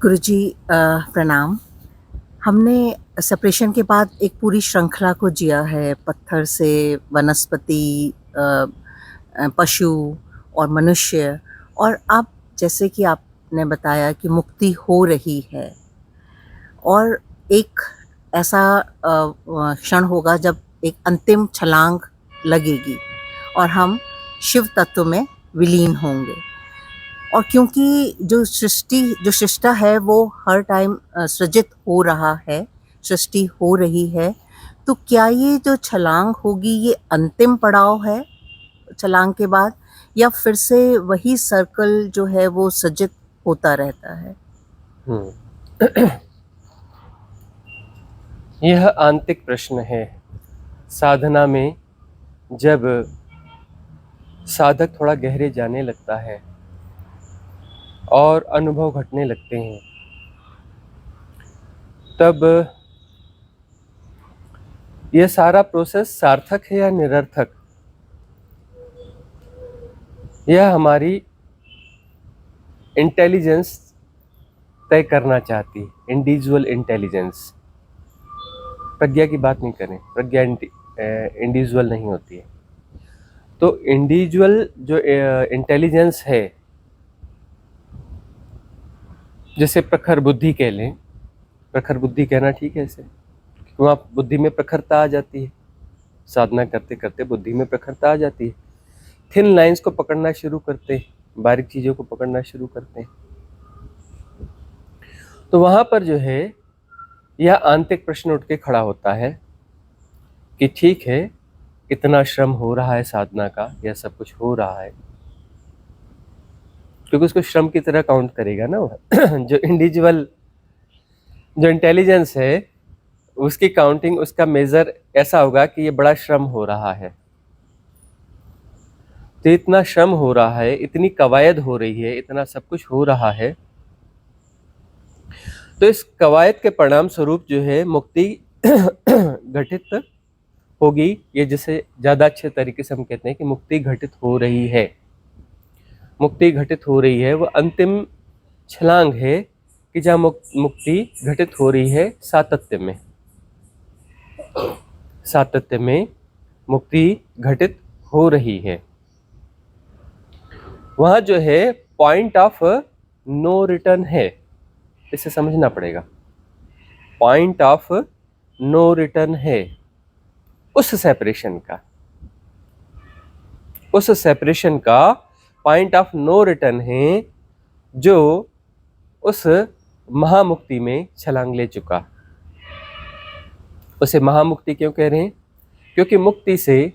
गुरुजी प्रणाम। हमने सेपरेशन के बाद एक पूरी श्रृंखला को जिया है, पत्थर से वनस्पति, पशु और मनुष्य। और अब जैसे कि आपने बताया कि मुक्ति हो रही है और एक ऐसा क्षण होगा जब एक अंतिम छलांग लगेगी और हम शिव तत्व में विलीन होंगे। और क्योंकि जो सृष्टा है वो हर टाइम सृजित हो रहा है, सृष्टि हो रही है, तो क्या ये जो छलांग होगी ये अंतिम पड़ाव है छलांग के बाद, या फिर से वही सर्कल जो है वो सृजित होता रहता है? यह आंतरिक प्रश्न है। साधना में जब साधक थोड़ा गहरे जाने लगता है और अनुभव घटने लगते हैं, तब यह सारा प्रोसेस सार्थक है या निरर्थक, यह हमारी इंटेलिजेंस तय करना चाहती है। इंडिविजुअल इंटेलिजेंस, प्रज्ञा की बात नहीं करें, प्रज्ञा इंडिविजुअल नहीं होती है। तो इंडिविजुअल जो इंटेलिजेंस है, जैसे प्रखर बुद्धि कह लें, प्रखर बुद्धि कहना ठीक है इसे, वहाँ बुद्धि में प्रखरता आ जाती है। साधना करते करते बुद्धि में प्रखरता आ जाती है, थिन लाइंस को पकड़ना शुरू करते हैं, बारीक चीज़ों को पकड़ना शुरू करते हैं। तो वहाँ पर जो है यह आंतरिक प्रश्न उठ के खड़ा होता है कि ठीक है, इतना श्रम हो रहा है साधना का, यह सब कुछ हो रहा है, क्योंकि उसको श्रम की तरह काउंट करेगा ना वो। जो इंडिविजुअल जो इंटेलिजेंस है उसकी काउंटिंग, उसका मेजर ऐसा होगा कि ये बड़ा श्रम हो रहा है। तो इतना श्रम हो रहा है, इतनी कवायद हो रही है, इतना सब कुछ हो रहा है, तो इस कवायद के परिणाम स्वरूप जो है मुक्ति घटित होगी। ये जैसे ज्यादा अच्छे तरीके से हम कहते हैं कि मुक्ति घटित हो रही है। मुक्ति घटित हो रही है, वो अंतिम छलांग है कि जहाँ मुक्ति घटित हो रही है सातत्य में। सातत्य में मुक्ति घटित हो रही है। वहाँ जो है पॉइंट ऑफ नो रिटर्न है, इसे समझना पड़ेगा। पॉइंट ऑफ नो रिटर्न है उस सेपरेशन का, उस सेपरेशन का पॉइंट ऑफ नो रिटर्न है जो उस महामुक्ति में छलांग ले चुका। उसे महामुक्ति क्यों कह रहे हैं? क्योंकि मुक्ति से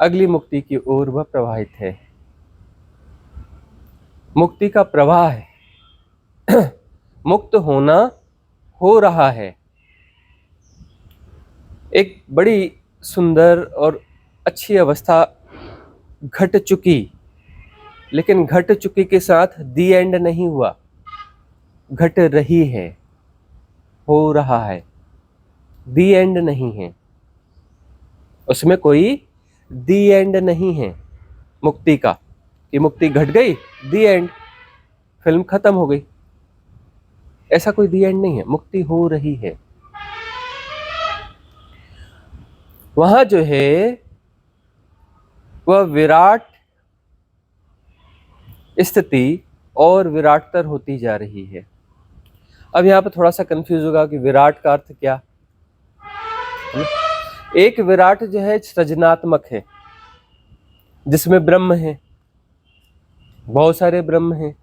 अगली मुक्ति की ओर वह प्रवाहित है। मुक्ति का प्रवाह है। मुक्त होना हो रहा है। एक बड़ी सुंदर और अच्छी अवस्था घट चुकी, लेकिन घट चुकी के साथ दी एंड नहीं हुआ, घट रही है, हो रहा है, दी एंड नहीं है। उसमें कोई दी एंड नहीं है मुक्ति का, कि मुक्ति घट गई, दी एंड, फिल्म खत्म हो गई, ऐसा कोई दी एंड नहीं है। मुक्ति हो रही है। वहां जो है वह विराट स्थिति और विराटतर होती जा रही है। अब यहाँ पर थोड़ा सा कंफ्यूज होगा कि विराट का अर्थ क्या। एक विराट जो है सृजनात्मक है, जिसमें ब्रह्म है, बहुत सारे ब्रह्म हैं,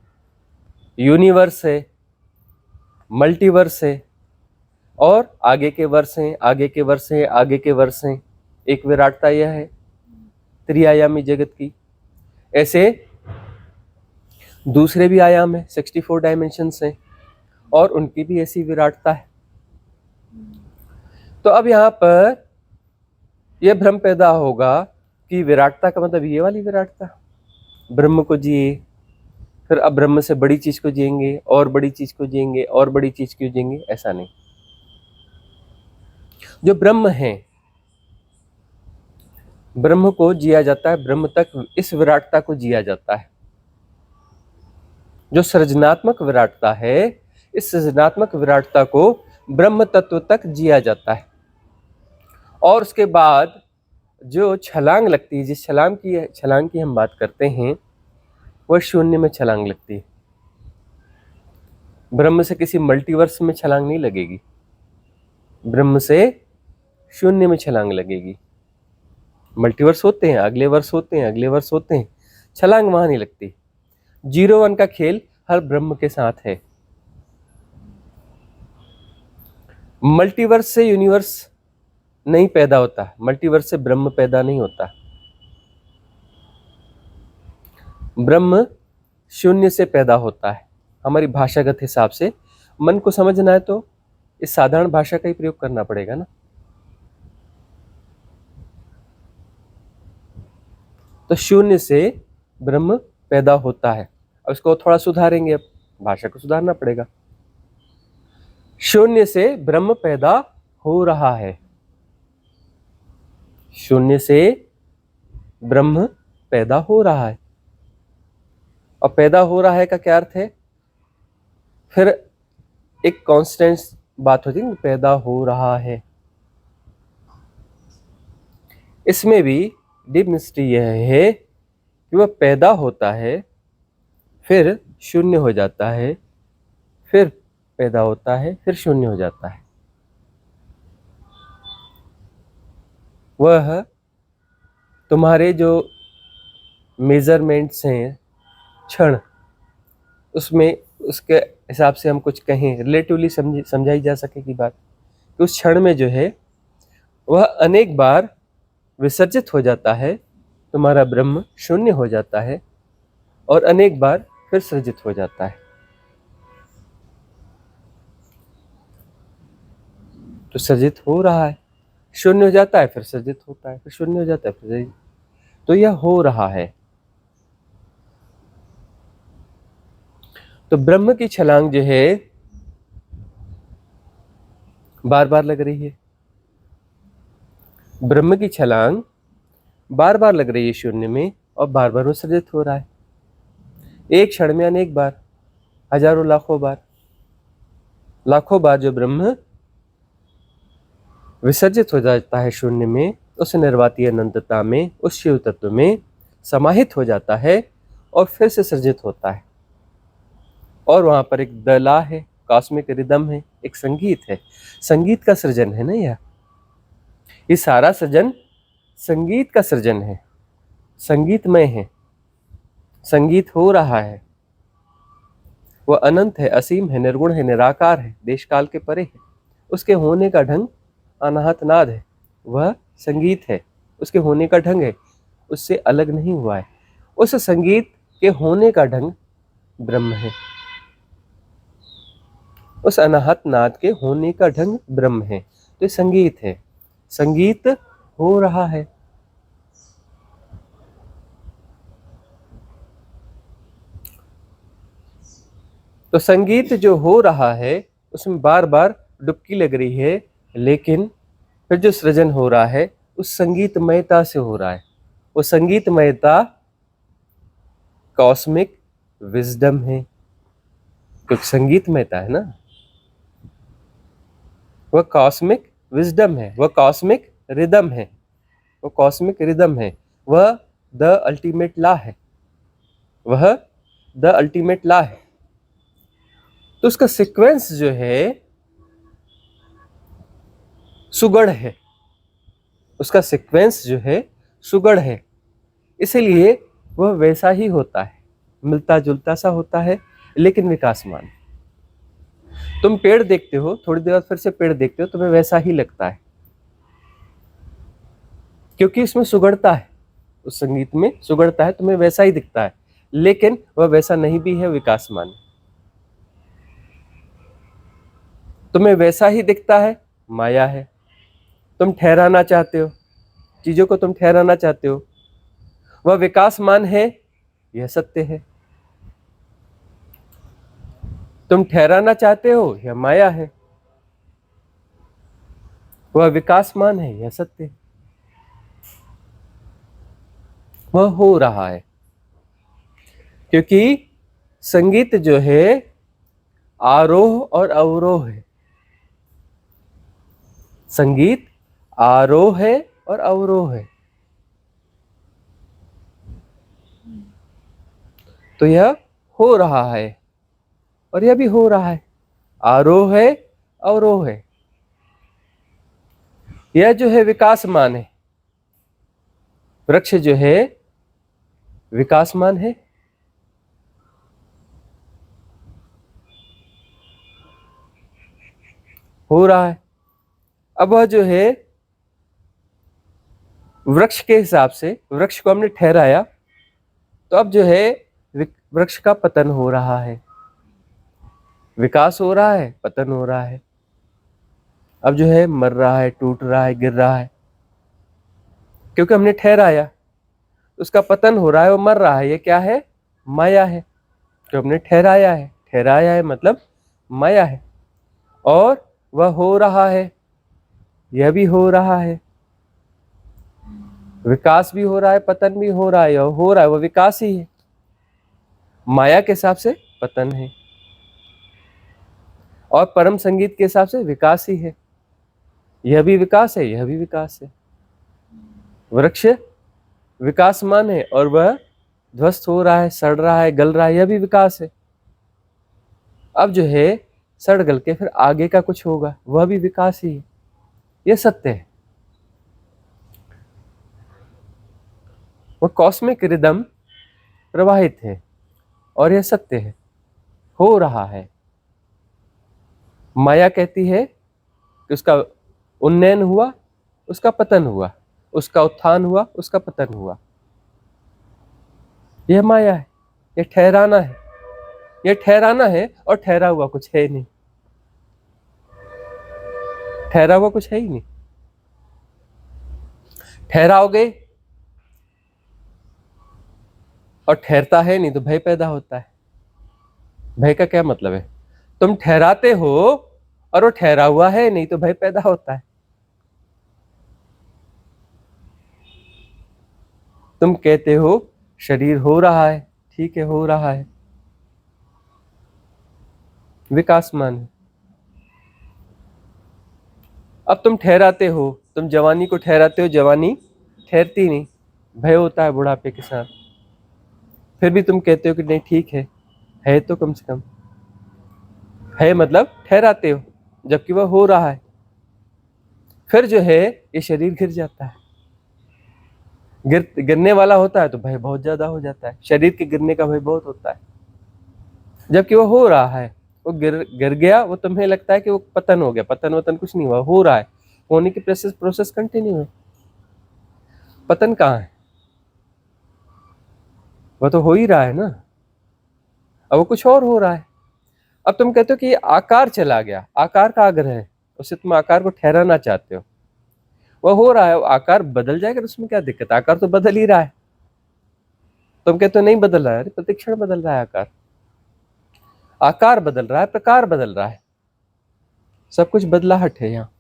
यूनिवर्स है, मल्टीवर्स है, और आगे के वर्ष हैं, आगे के वर्ष हैं, आगे के वर्ष हैं। एक विराटता यह है त्रिआयामी जगत की। ऐसे दूसरे भी आयाम है, 64 डायमेंशंस हैं, और उनकी भी ऐसी विराटता है। तो अब यहाँ पर यह भ्रम पैदा होगा कि विराटता का मतलब ये वाली विराटता, ब्रह्म को जिए, फिर अब ब्रह्म से बड़ी चीज को जिएंगे, और बड़ी चीज को जिएंगे, और बड़ी चीज को जिएंगे, ऐसा नहीं। जो ब्रह्म है, ब्रह्म को जिया जाता है, ब्रह्म तक इस विराटता को जिया जाता है। जो सृजनात्मक विराटता है, इस सृजनात्मक विराटता को ब्रह्म तत्व तक जिया जाता है। और उसके बाद जो छलांग लगती है, जिस छलांग की हम बात करते हैं, वह शून्य में छलांग लगती है। ब्रह्म से किसी मल्टीवर्स में छलांग नहीं लगेगी, ब्रह्म से शून्य में छलांग लगेगी। मल्टीवर्स होते हैं, अगले वर्ष होते हैं, अगले वर्ष होते हैं, छलांग वहां नहीं लगती। 0-1 का खेल हर ब्रह्म के साथ है। मल्टीवर्स से यूनिवर्स नहीं पैदा होता, मल्टीवर्स से ब्रह्म पैदा नहीं होता। ब्रह्म शून्य से पैदा होता है। हमारी भाषागत हिसाब से मन को समझना है तो इस साधारण भाषा का ही प्रयोग करना पड़ेगा ना। तो शून्य से ब्रह्म पैदा होता है। अब इसको थोड़ा सुधारेंगे, अब भाषा को सुधारना पड़ेगा। शून्य से ब्रह्म पैदा हो रहा है। शून्य से ब्रह्म पैदा हो रहा है। और पैदा हो रहा है का क्या अर्थ है? फिर एक कांस्टेंट बात होती है, पैदा हो रहा है। इसमें भी डीप मिस्ट्री यह है कि वह पैदा होता है, फिर शून्य हो जाता है, फिर पैदा होता है, फिर शून्य हो जाता है। वह तुम्हारे जो मेजरमेंट्स हैं क्षण, उसमें उसके हिसाब से हम कुछ कहें, रिलेटिवली समझाई जा सकेगी बात, कि उस क्षण में जो है वह अनेक बार विसर्जित हो जाता है, तुम्हारा ब्रह्म शून्य हो जाता है, और अनेक बार फिर सृजित हो जाता है। तो सृजित हो रहा है, शून्य हो जाता है, फिर सृजित होता है, फिर शून्य हो जाता है, फिर सृजित। तो यह हो रहा है। तो ब्रह्म की छलांग जो है बार बार लग रही है। ब्रह्म की छलांग बार बार लग रही है शून्य में, और बार बार विसर्जित हो रहा है। एक क्षण में अनेक बार, हजारों लाखों बार जो ब्रह्म विसर्जित हो जाता है शून्य में, उस निर्वातीय अनंतता में, उस शिव तत्व में समाहित हो जाता है, और फिर से सृजित होता है। और वहां पर एक दला है, कॉस्मिक रिदम है, एक संगीत है। संगीत का सृजन है ना यह। ये सारा सृजन संगीत का सृजन है, संगीतमय है। संगीत हो रहा है। वह अनंत है, असीम है, निर्गुण है, निराकार है, देश काल के परे है। उसके होने का ढंग अनाहत नाद है। वह संगीत है, उसके होने का ढंग है, उससे अलग नहीं हुआ है। उस संगीत के होने का ढंग ब्रह्म है। उस अनाहत नाद के होने का ढंग ब्रह्म है। तो ये संगीत है, संगीत हो रहा है। तो संगीत जो हो रहा है उसमें बार बार डुबकी लग रही है, लेकिन फिर जो सृजन हो रहा है उस संगीतमयता से हो रहा है। वो संगीतमयता कॉस्मिक विजडम है, क्योंकि संगीतमयता है ना। वह कॉस्मिक विजडम है, वह कॉस्मिक रिदम है, वो कॉस्मिक रिदम है, वह द अल्टीमेट लॉ है, वह द अल्टीमेट लॉ है। तो उसका सीक्वेंस जो है सुगढ़ है, उसका सीक्वेंस जो है सुगढ़ है, इसलिए वह वैसा ही होता है, मिलता जुलता सा होता है, लेकिन विकासमान। तुम पेड़ देखते हो, थोड़ी देर बाद फिर से पेड़ देखते हो, तुम्हें वैसा ही लगता है, क्योंकि इसमें सुगढ़ता है, उस संगीत में सुगढ़ता है, तुम्हें वैसा ही दिखता है, लेकिन वह वैसा नहीं भी है, विकासमान। तुम्हें वैसा ही दिखता है, माया है। तुम ठहराना चाहते हो, चीजों को तुम ठहराना चाहते हो, वह विकासमान है, यह सत्य है। तुम ठहराना चाहते हो, यह माया है, वह विकासमान है, यह सत्य है। वह हो रहा है, क्योंकि संगीत जो है आरोह और अवरोह है। संगीत आरोह है और अवरोह है। तो यह हो रहा है और यह भी हो रहा है। आरोह है, अवरोह है। यह जो है विकासमान है। वृक्ष जो है विकासमान है। हो रहा है। अब वह जो है वृक्ष के हिसाब से, वृक्ष को हमने ठहराया, तो अब जो है वृक्ष का पतन हो रहा है। विकास हो रहा है, पतन हो रहा है। अब जो है मर रहा है, टूट रहा है, गिर रहा है, क्योंकि हमने ठहराया। उसका पतन हो रहा है, वो मर रहा है। ये क्या है? माया है। जो हमने ठहराया है, ठहराया है मतलब माया है। और वह हो रहा है, यह भी हो रहा है। विकास भी हो रहा है, पतन भी हो रहा है। यह हो रहा है, वह विकास ही है। माया के हिसाब से पतन है और परम संगीत के हिसाब से विकास ही है। यह भी विकास है, यह भी विकास है। वृक्ष विकासमान है और वह ध्वस्त हो रहा है, सड़ रहा है, गल रहा है, यह भी विकास है। अब जो है सड़ गल के फिर आगे का कुछ होगा, वह भी विकास ही है। यह सत्य है। वह कॉस्मिक रिदम प्रवाहित है और यह सत्य है। हो रहा है। माया कहती है कि उसका उन्नयन हुआ, उसका पतन हुआ, उसका उत्थान हुआ, उसका पतन हुआ। यह माया है, यह ठहराना है। यह ठहराना है और ठहरा हुआ कुछ है नहीं। ठहरा हुआ कुछ है ही नहीं। ठहराओगे और ठहरता है नहीं तो भय पैदा होता है। भय का क्या मतलब है? तुम ठहराते हो और वो ठहरा हुआ है नहीं तो भय पैदा होता है। तुम कहते हो शरीर हो रहा है, ठीक है, हो रहा है, विकासमान है। अब तुम ठहराते हो, तुम जवानी को ठहराते हो, जवानी ठहरती नहीं, भय होता है बुढ़ापे के साथ। फिर भी तुम कहते हो कि नहीं ठीक है तो कम से कम है, मतलब ठहराते हो, जबकि वह हो रहा है। फिर जो है ये शरीर गिर जाता है। गिरने वाला होता है तो भय बहुत ज्यादा हो जाता है। शरीर के गिरने का भय बहुत होता है, जबकि वो हो रहा है। वो गिर गया, वो तुम्हें लगता है कि वो पतन हो गया। पतन वतन कुछ नहीं हुआ, हो रहा है। होने की प्रोसेस कंटिन्यू है। पतन कहाँ है? वह तो हो ही रहा है ना। अब वो कुछ और हो रहा है। अब तुम कहते हो कि ये आकार चला गया, आकार का आग्रह है, उससे तुम आकार को ठहराना चाहते हो। वह हो रहा है, वो आकार बदल जाएगा, उसमें क्या दिक्कत? आकार तो बदल ही रहा है। तुम कहते हो नहीं बदल रहा है। अरे प्रतिक्षण बदल रहा है आकार। आकार बदल रहा है, प्रकार बदल रहा है, सब कुछ बदलाहट है। यहाँ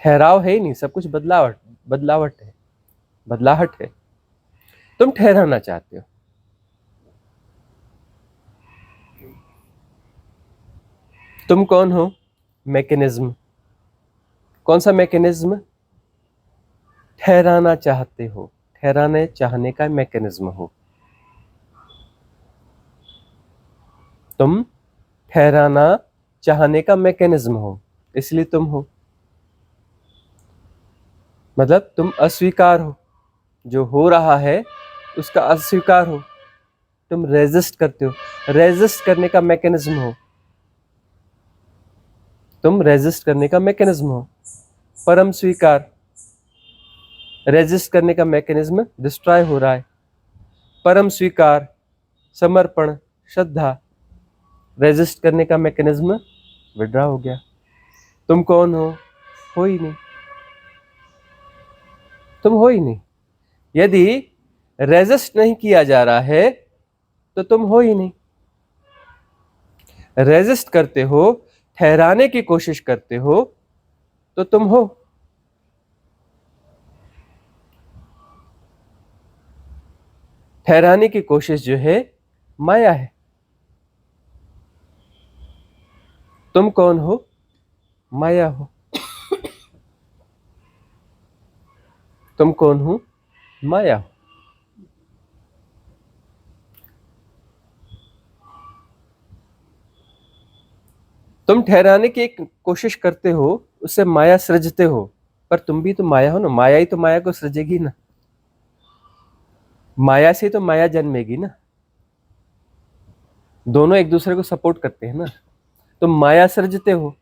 ठहराव है ही नहीं, सब कुछ बदलावट बदलावट है, बदलाहट है। तुम ठहराना चाहते हो। तुम कौन हो? मैकेनिज्म। कौन सा मैकेनिज्म? ठहराना चाहते हो, ठहराने चाहने का मैकेनिज्म हो तुम। ठहराना चाहने का मैकेनिज्म हो, इसलिए तुम हो। मतलब तुम अस्वीकार हो, जो हो रहा है उसका अस्वीकार हो। तुम रेजिस्ट करते हो, रेजिस्ट करने का मैकेनिज्म हो। तुम रेजिस्ट करने का मैकेनिज्म हो। परम स्वीकार, रेजिस्ट करने का मैकेनिज्म डिस्ट्रॉय हो रहा है। परम स्वीकार, समर्पण, श्रद्धा, रेजिस्ट करने का मैकेनिज्म विड्रॉ हो गया। तुम कौन हो ही नहीं। तुम हो ही नहीं। यदि रेजिस्ट नहीं किया जा रहा है तो तुम हो ही नहीं। रेजिस्ट करते हो, ठहराने की कोशिश करते हो, तो तुम हो। ठहराने की कोशिश जो है माया है। तुम कौन हो? माया हो। तुम कौन हो? माया हो। तुम ठहराने की एक कोशिश करते हो, उससे माया सृजते हो, पर तुम भी तो माया हो ना। माया ही तो माया को सृजेगी ना। माया से तो माया जन्मेगी ना। दोनों एक दूसरे को सपोर्ट करते हैं ना। तुम माया सृजते हो,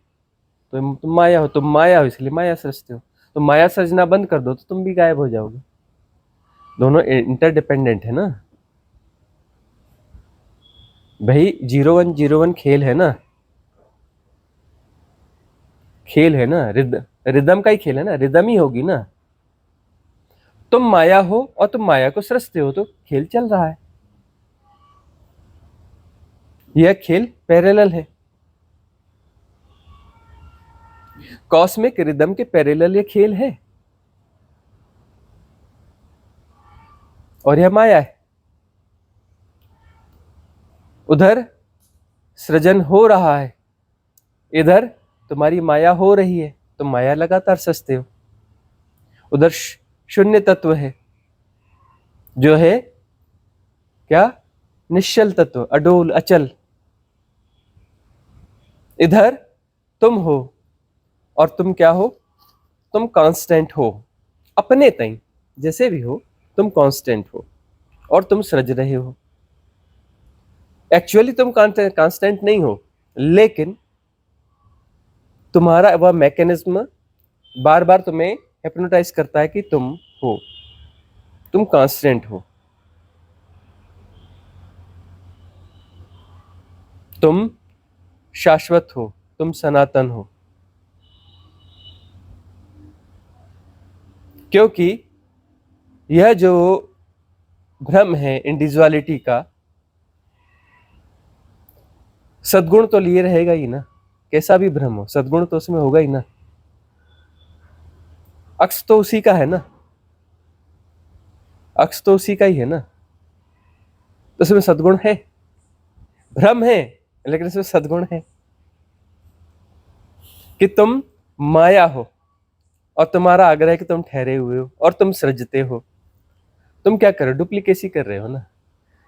तुम माया हो। तुम माया हो इसलिए माया सृजते हो। तो माया सृजना बंद कर दो तो तुम भी गायब हो जाओगे। दोनों इंटरडिपेंडेंट है ना भाई। 0101 खेल है ना। खेल है ना, रिदम का ही खेल है ना, रिदम ही होगी ना। तुम माया हो और तुम माया को सृजते हो, तो खेल चल रहा है। यह खेल पैरेलल है। कॉस्मिक रिदम के पैरेलल ये खेल है, और यह माया है। उधर सृजन हो रहा है, इधर तुम्हारी माया हो रही है। तुम माया लगातार सृजते हो। उधर शून्य तत्व है, जो है क्या? निश्चल तत्व, अडोल, अचल। इधर तुम हो, और तुम क्या हो? तुम कांस्टेंट हो अपने तई। जैसे भी हो, तुम कांस्टेंट हो और तुम सृज रहे हो। एक्चुअली तुम कांस्टेंट नहीं हो, लेकिन तुम्हारा वह मैकेनिज्म बार बार तुम्हें हिप्नोटाइज करता है कि तुम हो, तुम कांस्टेंट हो, तुम शाश्वत हो, तुम सनातन हो। क्योंकि यह जो भ्रम है इंडिविजुअलिटी का, सद्गुण तो लिए रहेगा ही ना। कैसा भी भ्रम हो, सद्गुण तो उसमें होगा ही ना। अक्स तो उसी का है ना। अक्स तो उसी का ही है ना। तो उसमें सद्गुण है। भ्रम है, लेकिन इसमें सद्गुण है कि तुम माया हो, और तुम्हारा आग्रह है कि तुम ठहरे हुए हो और तुम सृजते हो। तुम क्या कर रहे हो? डुप्लीकेसी कर रहे हो ना।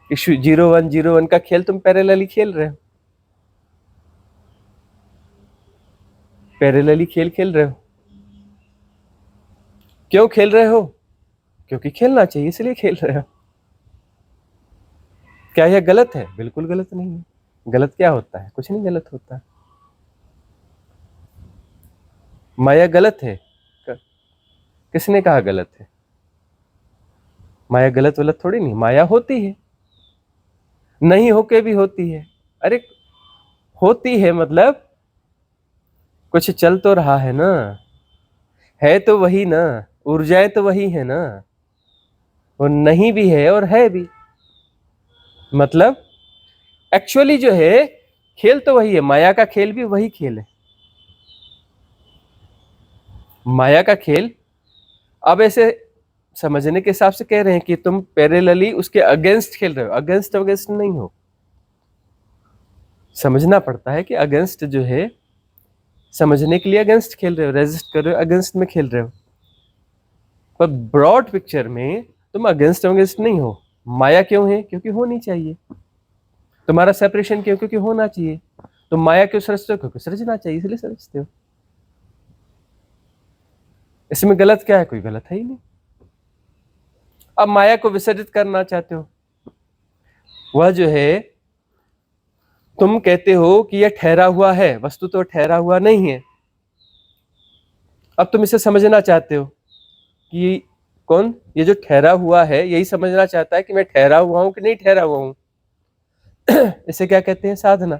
0101 का खेल तुम पैरेलली खेल रहे हो। पैरेलली खेल खेल रहे हो। क्यों खेल रहे हो? क्योंकि खेलना चाहिए, इसलिए खेल रहे हो। क्या यह गलत है? बिल्कुल गलत नहीं है। गलत क्या होता है? कुछ नहीं गलत होता। माया गलत है? किसने कहा गलत है? माया गलत वलत थोड़ी नहीं। माया होती है, नहीं होके भी होती है। अरे होती है मतलब कुछ चल तो रहा है ना। है तो वही ना, ऊर्जाएं तो वही है ना। वो नहीं भी है और है भी। मतलब एक्चुअली जो है खेल तो वही है। माया का खेल भी वही खेल है। माया का खेल अब ऐसे समझने के हिसाब से कह रहे हैं कि तुम पैरेलली उसके अगेंस्ट खेल रहे हो। अगेंस्ट अगेंस्ट नहीं हो। समझना पड़ता है कि अगेंस्ट जो है, समझने के लिए अगेंस्ट खेल रहे हो, रेजिस्ट कर रहे हो, अगेंस्ट में खेल रहे हो। पर ब्रॉड पिक्चर में तुम अगेंस्ट अगेंस्ट नहीं हो। माया क्यों है? क्योंकि होनी चाहिए। तुम्हारा सेपरेशन क्यों? क्योंकि होना चाहिए। तुम माया क्यों सृजते हो? क्योंकि सृजना चाहिए, इसलिए सृजते हो। इसमें गलत क्या है? कोई गलत है ही नहीं। अब माया को विसर्जित करना चाहते हो, वह जो है तुम कहते हो कि यह ठहरा हुआ है, वस्तु तो ठहरा हुआ नहीं है। अब तुम इसे समझना चाहते हो कि कौन ये जो ठहरा हुआ है, यही समझना चाहता है कि मैं ठहरा हुआ हूं कि नहीं ठहरा हुआ हूं। इसे क्या कहते हैं? साधना।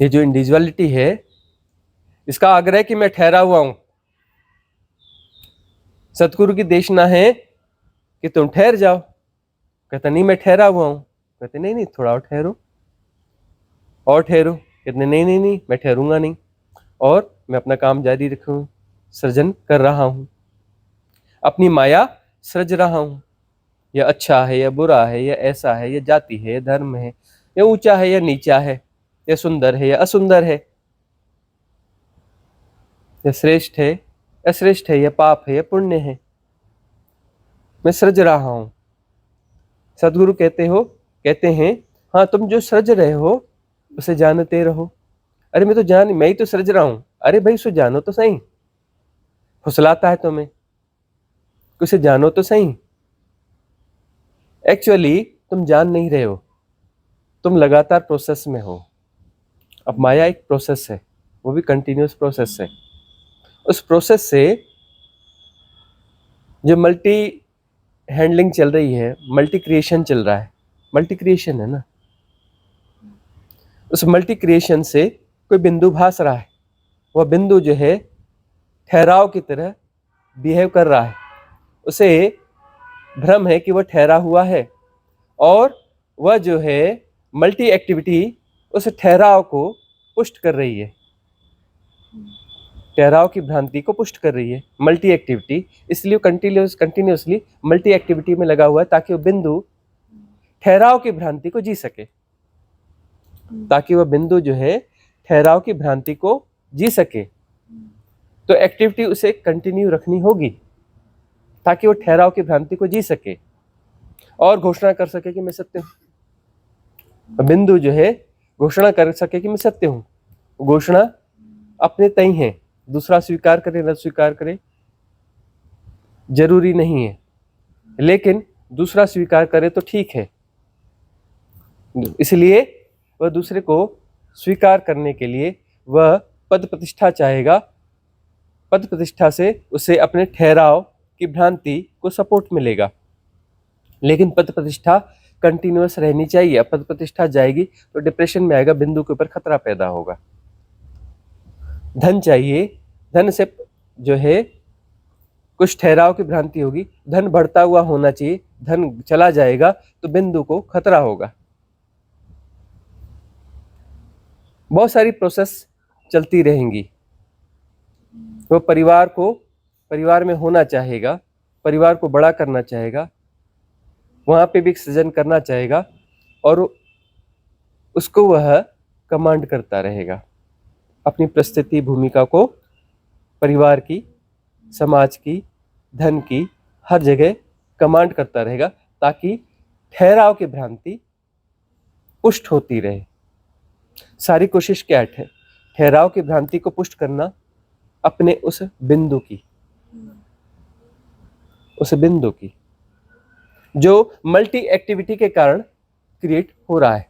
ये जो इंडिविजुअलिटी है, इसका आग्रह है कि मैं ठहरा हुआ हूं। सतगुरु की देशना है कि तुम ठहर जाओ। कहते नहीं मैं ठहरा हुआ हूं। कहते नहीं नहीं थोड़ा और ठहरो, और ठहरो। कहते नहीं नहीं नहीं मैं ठहरूंगा नहीं, और मैं अपना काम जारी रखूं, सृजन कर रहा हूं, अपनी माया सृज रहा हूं। यह अच्छा है या बुरा है, या ऐसा है या जाति है या धर्म है, या ऊंचा है या नीचा है, या सुंदर है या असुंदर है, या श्रेष्ठ है अश्रेष्ठ है, या पाप है या पुण्य है। मैं सृज रहा हूं। सदगुरु कहते हैं हाँ तुम जो सृज रहे हो उसे जानते रहो। अरे मैं ही तो सृज रहा हूं। अरे भाई उसे जानो तो सही। फुसलाता है तुम्हें कि उसे जानो तो सही। एक्चुअली तुम जान नहीं रहे हो, तुम लगातार प्रोसेस में हो। अब माया एक प्रोसेस है, वो भी कंटिन्यूअस प्रोसेस है। उस प्रोसेस से जो मल्टी हैंडलिंग चल रही है, मल्टी क्रिएशन चल रहा है, मल्टी क्रिएशन है ना, उस मल्टी क्रिएशन से कोई बिंदु भास रहा है। वह बिंदु जो है ठहराव की तरह बिहेव कर रहा है। उसे भ्रम है कि वह ठहरा हुआ है, और वह जो है मल्टी एक्टिविटी उस ठहराव को पुष्ट कर रही है, ठहराव की भ्रांति को पुष्ट कर रही है मल्टी एक्टिविटी। इसलिए कंटिन्यूअसली मल्टी एक्टिविटी में लगा हुआ है, ताकि वह बिंदु ठहराव की भ्रांति को जी सके, ताकि वह बिंदु जो है ठहराव की भ्रांति को जी सके। तो एक्टिविटी उसे कंटिन्यू रखनी होगी ताकि वो ठहराव की भ्रांति को जी सके और घोषणा कर सके कि मैं सत्य हूं। बिंदु जो है घोषणा कर सके कि मैं सत्य हूं। घोषणा अपने तय है, दूसरा स्वीकार करे न स्वीकार करे जरूरी नहीं है, लेकिन दूसरा स्वीकार करे तो ठीक है। इसलिए वह दूसरे को स्वीकार करने के लिए वह पद प्रतिष्ठा चाहेगा। पद प्रतिष्ठा से उसे अपने ठहराव की भ्रांति को सपोर्ट मिलेगा, लेकिन पद प्रतिष्ठा कंटिन्यूअस रहनी चाहिए। पद प्रतिष्ठा जाएगी तो डिप्रेशन में आएगा, बिंदु के ऊपर खतरा पैदा होगा। धन चाहिए, धन से जो है कुछ ठहराव की भ्रांति होगी। धन बढ़ता हुआ होना चाहिए, धन चला जाएगा तो बिंदु को खतरा होगा। बहुत सारी प्रोसेस चलती रहेंगी। वो परिवार में होना चाहेगा, परिवार को बड़ा करना चाहेगा, वहां पे भी सृजन करना चाहेगा, और उसको वह कमांड करता रहेगा। अपनी परिस्थिति भूमिका को परिवार की, समाज की, धन की, हर जगह कमांड करता रहेगा, ताकि ठहराव की भ्रांति पुष्ट होती रहे। सारी कोशिश क्या है? ठहराव की भ्रांति को पुष्ट करना अपने उस बिंदु की जो मल्टी एक्टिविटी के कारण क्रिएट हो रहा है।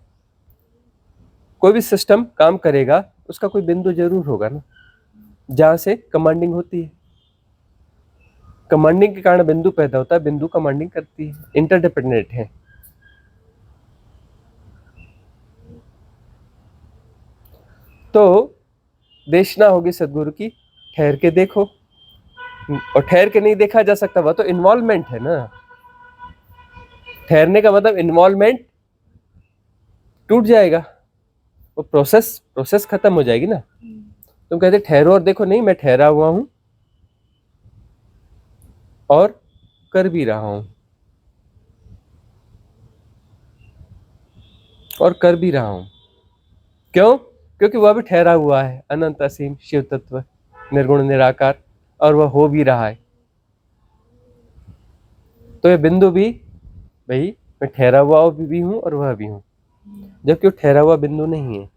कोई भी सिस्टम काम करेगा, उसका कोई बिंदु जरूर होगा ना, जहां से कमांडिंग होती है। कमांडिंग के कारण बिंदु पैदा होता है, बिंदु कमांडिंग करती है, इंटरडिपेंडेंट है। तो देशना होगी सदगुरु की, ठहर के देखो। और ठहर के नहीं देखा जा सकता, वह तो इन्वॉल्वमेंट है ना। ठहरने का मतलब इन्वॉल्वमेंट टूट जाएगा, वो प्रोसेस खत्म हो जाएगी ना। तुम कहते ठहरो और देखो, नहीं मैं ठहरा हुआ हूं और कर भी रहा हूं, क्यों? क्योंकि वह भी ठहरा हुआ है, अनंत असीम शिव तत्व, निर्गुण निराकार, और वह हो भी रहा है। तो ये बिंदु भी, भाई मैं ठहरा हुआ भी हूं और वह भी हूं, जबकि वो ठहरा हुआ बिंदु नहीं है।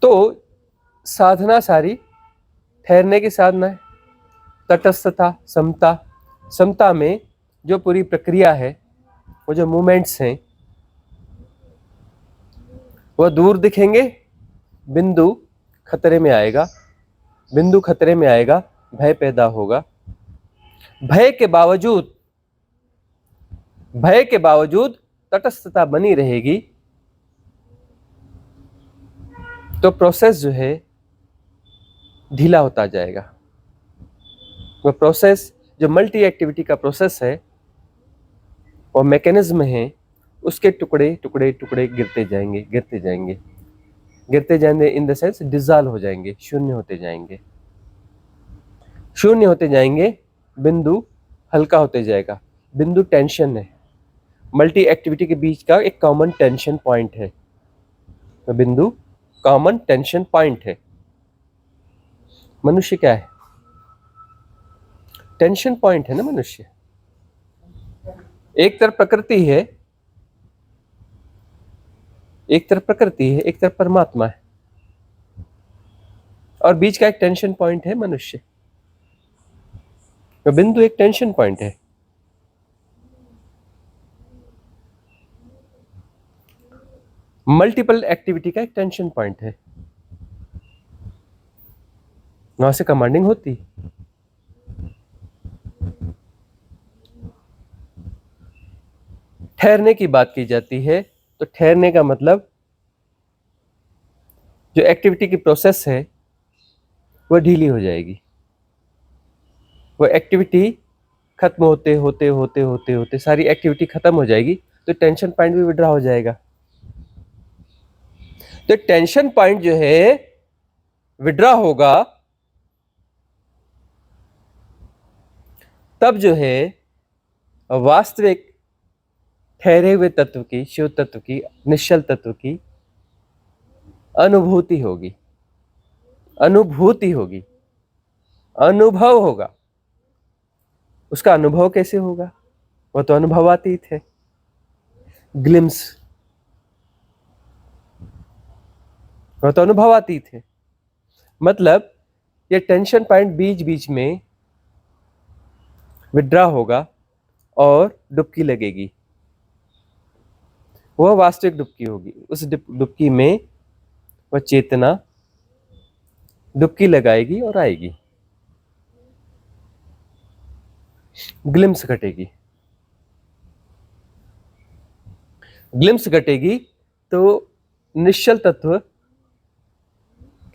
तो साधना सारी ठहरने की साधना है। तटस्थता, समता में जो पूरी प्रक्रिया है, वो जो मूवमेंट्स हैं, वह दूर दिखेंगे, बिंदु खतरे में आएगा, भय पैदा होगा। भय के बावजूद तटस्थता बनी रहेगी, तो प्रोसेस जो है ढीला होता जाएगा। वो प्रोसेस जो मल्टी एक्टिविटी का प्रोसेस है, और मैकेनिज्म है, उसके टुकड़े गिरते जाएंगे इन द सेंस डिसॉल्व हो जाएंगे, शून्य होते जाएंगे। बिंदु हल्का होते जाएगा। बिंदु टेंशन है, मल्टी एक्टिविटी के बीच का एक कॉमन टेंशन पॉइंट है। वह बिंदु कॉमन टेंशन पॉइंट है। मनुष्य क्या है? टेंशन पॉइंट है ना मनुष्य। एक तरफ प्रकृति है, एक तरफ प्रकृति है, एक तरफ परमात्मा है, और बीच का एक टेंशन पॉइंट है मनुष्य। वह बिंदु एक टेंशन पॉइंट है। मल्टीपल एक्टिविटी का एक टेंशन पॉइंट है। वहां से कमांडिंग होती। ठहरने की बात की जाती है, तो ठहरने का मतलब जो एक्टिविटी की प्रोसेस है वह ढीली हो जाएगी। वह एक्टिविटी खत्म होते होते होते होते होते सारी एक्टिविटी खत्म हो जाएगी, तो टेंशन पॉइंट भी विड्रॉ हो जाएगा। तो टेंशन पॉइंट जो है विड्रॉ होगा, तब जो है वास्तविक ठहरे हुए तत्व की, शिव तत्व की, निश्चल तत्व की अनुभूति होगी। अनुभूति होगी, अनुभव होगा। उसका अनुभव कैसे होगा? वह तो अनुभवातीत है। ग्लिम्स, वह तो अनुभवातीत है। मतलब ये टेंशन पॉइंट बीच बीच में विड्रॉ होगा और डुबकी लगेगी। वह वास्तविक डुबकी होगी। उस डुबकी में वह चेतना डुबकी लगाएगी और आएगी। ग्लिम्स घटेगी। ग्लिम्स घटेगी तो निश्चल तत्व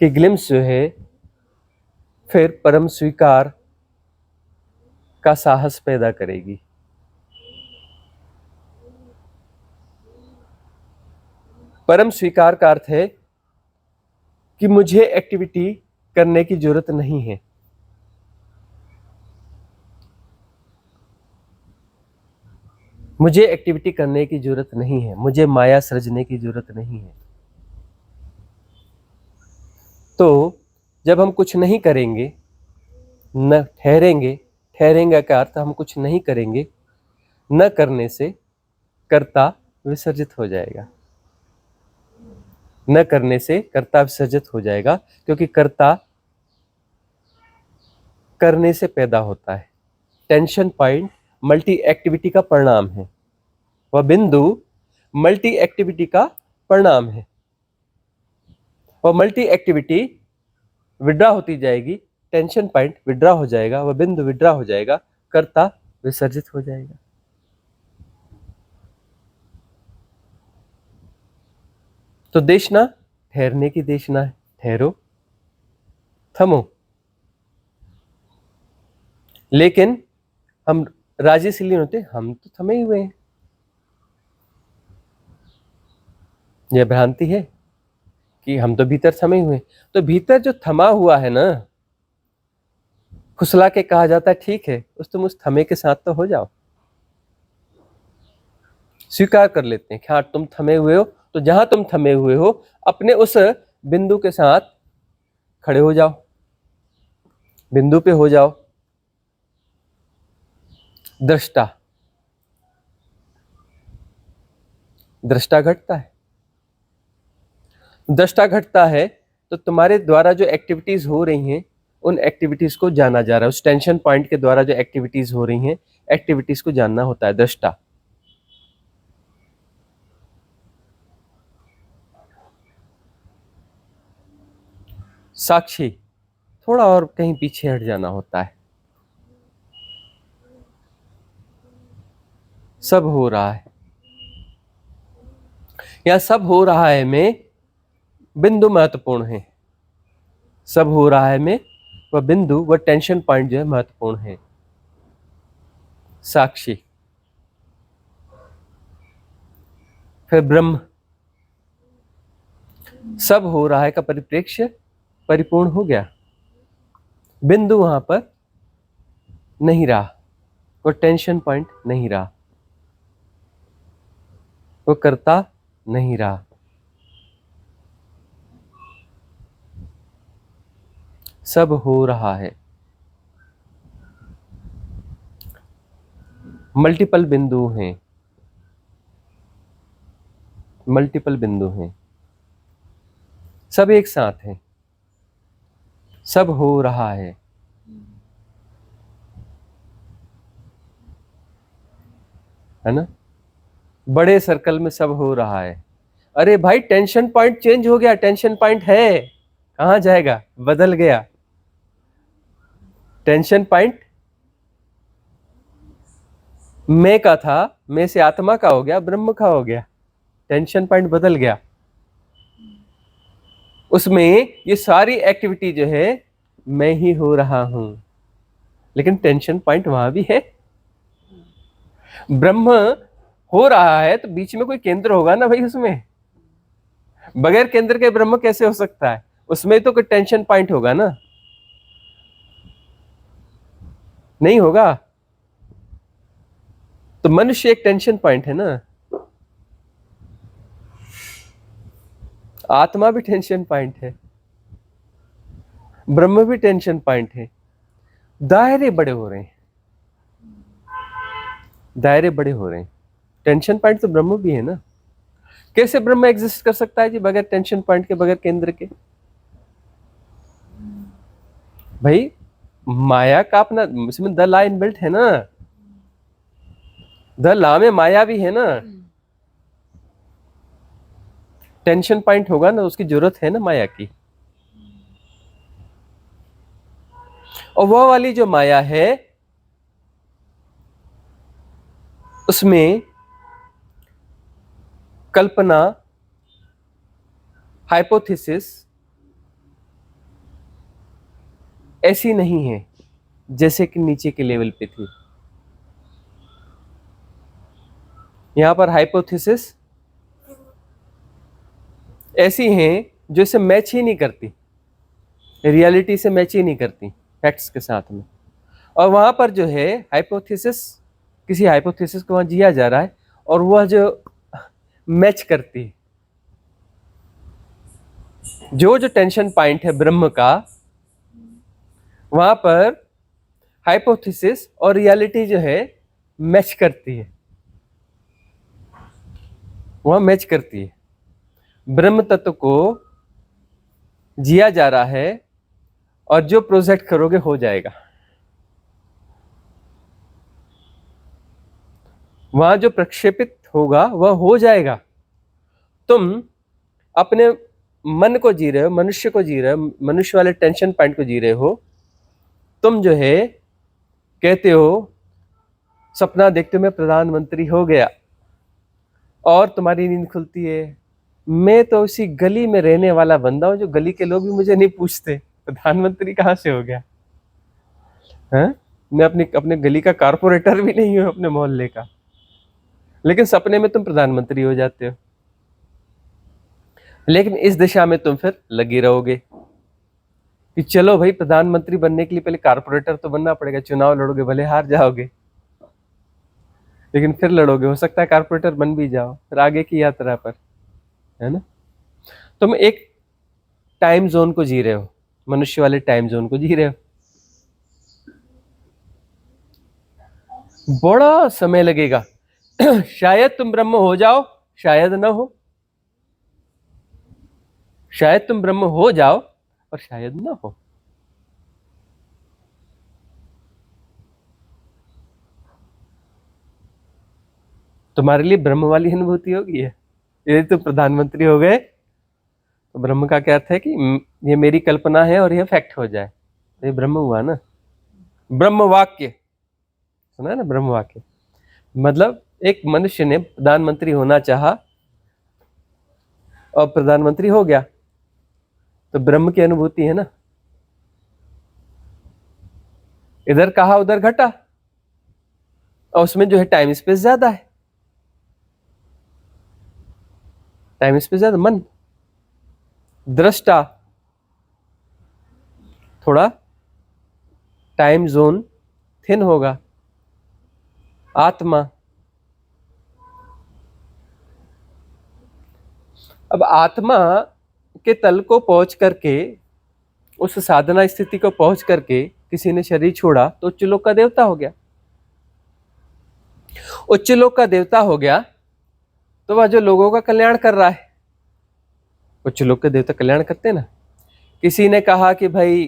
की ग्लिम्स जो है फिर परम स्वीकार का साहस पैदा करेगी। परम स्वीकार का अर्थ है कि मुझे एक्टिविटी करने की जरूरत नहीं है। मुझे एक्टिविटी करने की जरूरत नहीं है, मुझे माया सृजने की जरूरत नहीं है। तो जब हम कुछ नहीं करेंगे, न ठहरेंगे, ठहरेंगे का अर्थ हम कुछ नहीं करेंगे, न करने से कर्ता विसर्जित हो जाएगा। न करने से कर्ता विसर्जित हो जाएगा, क्योंकि कर्ता करने से पैदा होता है। टेंशन पॉइंट मल्टी एक्टिविटी का परिणाम है। वह बिंदु मल्टी एक्टिविटी का परिणाम है। वह मल्टी एक्टिविटी विड्रॉ होती जाएगी, टेंशन पॉइंट विड्रॉ हो जाएगा, वह बिंदु विड्रॉ हो जाएगा, कर्ता विसर्जित हो जाएगा। तो देशना ठहरने की देशना है। ठहरो, थमो। लेकिन हम राजी इसलिए होते, हम तो थमे हुए हैं। यह भ्रांति है कि हम तो भीतर थमे हुए हैं। तो भीतर जो थमा हुआ है ना, फुसला के कहा जाता है ठीक है, तुम उस थमे के साथ तो हो जाओ। स्वीकार कर लेते हैं कि हाँ तुम थमे हुए हो, तो जहां तुम थमे हुए हो अपने उस बिंदु के साथ खड़े हो जाओ, बिंदु पे हो जाओ। दृष्टा, दृष्टा घटता है। दृष्टा घटता है तो तुम्हारे द्वारा जो एक्टिविटीज हो रही हैं उन एक्टिविटीज को जाना जा रहा है। उस टेंशन पॉइंट के द्वारा जो एक्टिविटीज हो रही हैं, एक्टिविटीज को जानना होता है दृष्टा। साक्षी थोड़ा और कहीं पीछे हट जाना होता है। सब हो रहा है, या सब हो रहा है में बिंदु महत्वपूर्ण है। सब हो रहा है में वह बिंदु, वह टेंशन पॉइंट जो है महत्वपूर्ण है। साक्षी, फिर ब्रह्म। सब हो रहा है का परिप्रेक्ष्य परिपूर्ण हो गया, बिंदु वहां पर नहीं रहा, वो टेंशन पॉइंट नहीं रहा। वो करता नहीं रहा। सब हो रहा है। मल्टीपल बिंदु हैं, मल्टीपल बिंदु हैं, सब एक साथ हैं, सब हो रहा है ना। बड़े सर्कल में सब हो रहा है। अरे भाई टेंशन पॉइंट चेंज हो गया, टेंशन पॉइंट है, कहां जाएगा, बदल गया। टेंशन पॉइंट मैं का था, मैं से आत्मा का हो गया, ब्रह्म का हो गया, टेंशन पॉइंट बदल गया। उसमें ये सारी एक्टिविटी जो है मैं ही हो रहा हूं, लेकिन टेंशन पॉइंट वहां भी है। ब्रह्म हो रहा है तो बीच में कोई केंद्र होगा ना भाई, उसमें बगैर केंद्र के ब्रह्म कैसे हो सकता है, उसमें तो कोई टेंशन पॉइंट होगा ना, नहीं होगा। तो मनुष्य एक टेंशन पॉइंट है ना, आत्मा भी टेंशन पॉइंट है, ब्रह्म भी टेंशन पॉइंट है। दायरे बड़े हो रहे हैं, दायरे बड़े हो रहे हैं। टेंशन पॉइंट तो ब्रह्म भी है ना। कैसे ब्रह्म एग्जिस्ट कर सकता है जी बगैर टेंशन पॉइंट के, बगैर केंद्र के? भाई माया का अपना, इसमें द ला इनबिल्ट है ना, द ला में माया भी है ना। टेंशन पॉइंट होगा ना, उसकी जरूरत है ना माया की। और वो वाली जो माया है उसमें कल्पना, हाइपोथेसिस ऐसी नहीं है जैसे कि नीचे के लेवल पे थी। यहां पर हाइपोथेसिस ऐसी हैं जो इसे मैच ही नहीं करती, रियलिटी से मैच ही नहीं करती, फैक्ट्स के साथ में। और वहां पर जो है हाइपोथेसिस, किसी हाइपोथेसिस को वहां जिया जा रहा है और वह जो मैच करती है, जो टेंशन पॉइंट है ब्रह्म का, वहां पर हाइपोथेसिस और रियलिटी जो है मैच करती है, वहां मैच करती है। ब्रह्म तत्व को जिया जा रहा है और जो प्रोजेक्ट करोगे हो जाएगा। वहां जो प्रक्षेपित होगा वह हो जाएगा। तुम अपने मन को जी रहे हो, मनुष्य को जी रहे हो, मनुष्य वाले टेंशन पॉइंट को जी रहे हो। तुम जो है कहते हो, सपना देखते हो मैं प्रधानमंत्री हो गया, और तुम्हारी नींद खुलती है, मैं तो उसी गली में रहने वाला बंदा हूं, जो गली के लोग भी मुझे नहीं पूछते प्रधानमंत्री कहां से हो गया है। मैं अपने गली का कारपोरेटर भी नहीं हूं, अपने मोहल्ले का, लेकिन सपने में तुम प्रधानमंत्री हो जाते हो। लेकिन इस दिशा में तुम फिर लगे रहोगे कि चलो भाई प्रधानमंत्री बनने के लिए पहले कारपोरेटर तो बनना पड़ेगा, चुनाव लड़ोगे, भले हार जाओगे लेकिन फिर लड़ोगे, हो सकता है कारपोरेटर बन भी जाओ, फिर आगे की यात्रा पर, है ना। तुम एक टाइम जोन को जी रहे हो, मनुष्य वाले टाइम जोन को जी रहे हो। बड़ा समय लगेगा शायद तुम ब्रह्म हो जाओ, शायद ना हो, शायद तुम ब्रह्म हो जाओ और शायद ना हो। तुम्हारे लिए ब्रह्म वाली अनुभूति होगी है। यदि तुम प्रधानमंत्री हो गए तो ब्रह्म का क्या अर्थ है कि ये मेरी कल्पना है और यह फैक्ट हो जाए, तो ये ब्रह्म हुआ ना। ब्रह्म वाक्य सुना है ना, ब्रह्म वाक्य मतलब एक मनुष्य ने प्रधानमंत्री होना चाहा और प्रधानमंत्री हो गया, तो ब्रह्म की अनुभूति है ना। इधर कहा उधर घटा, और उसमें जो है टाइम स्पेस ज्यादा है, टाइम स्पेस ज्यादा, मन दृष्टा थोड़ा टाइम जोन थिन होगा, आत्मा अब आत्मा के तल को पहुंच करके, उस साधना स्थिति को पहुंच करके किसी ने शरीर छोड़ा तो उच्च लोक का देवता हो गया। उच्च लोक का देवता हो गया तो वह जो लोगों का कल्याण कर रहा है, उच्च लोक के देवता कल्याण करते हैं ना। किसी ने कहा कि भाई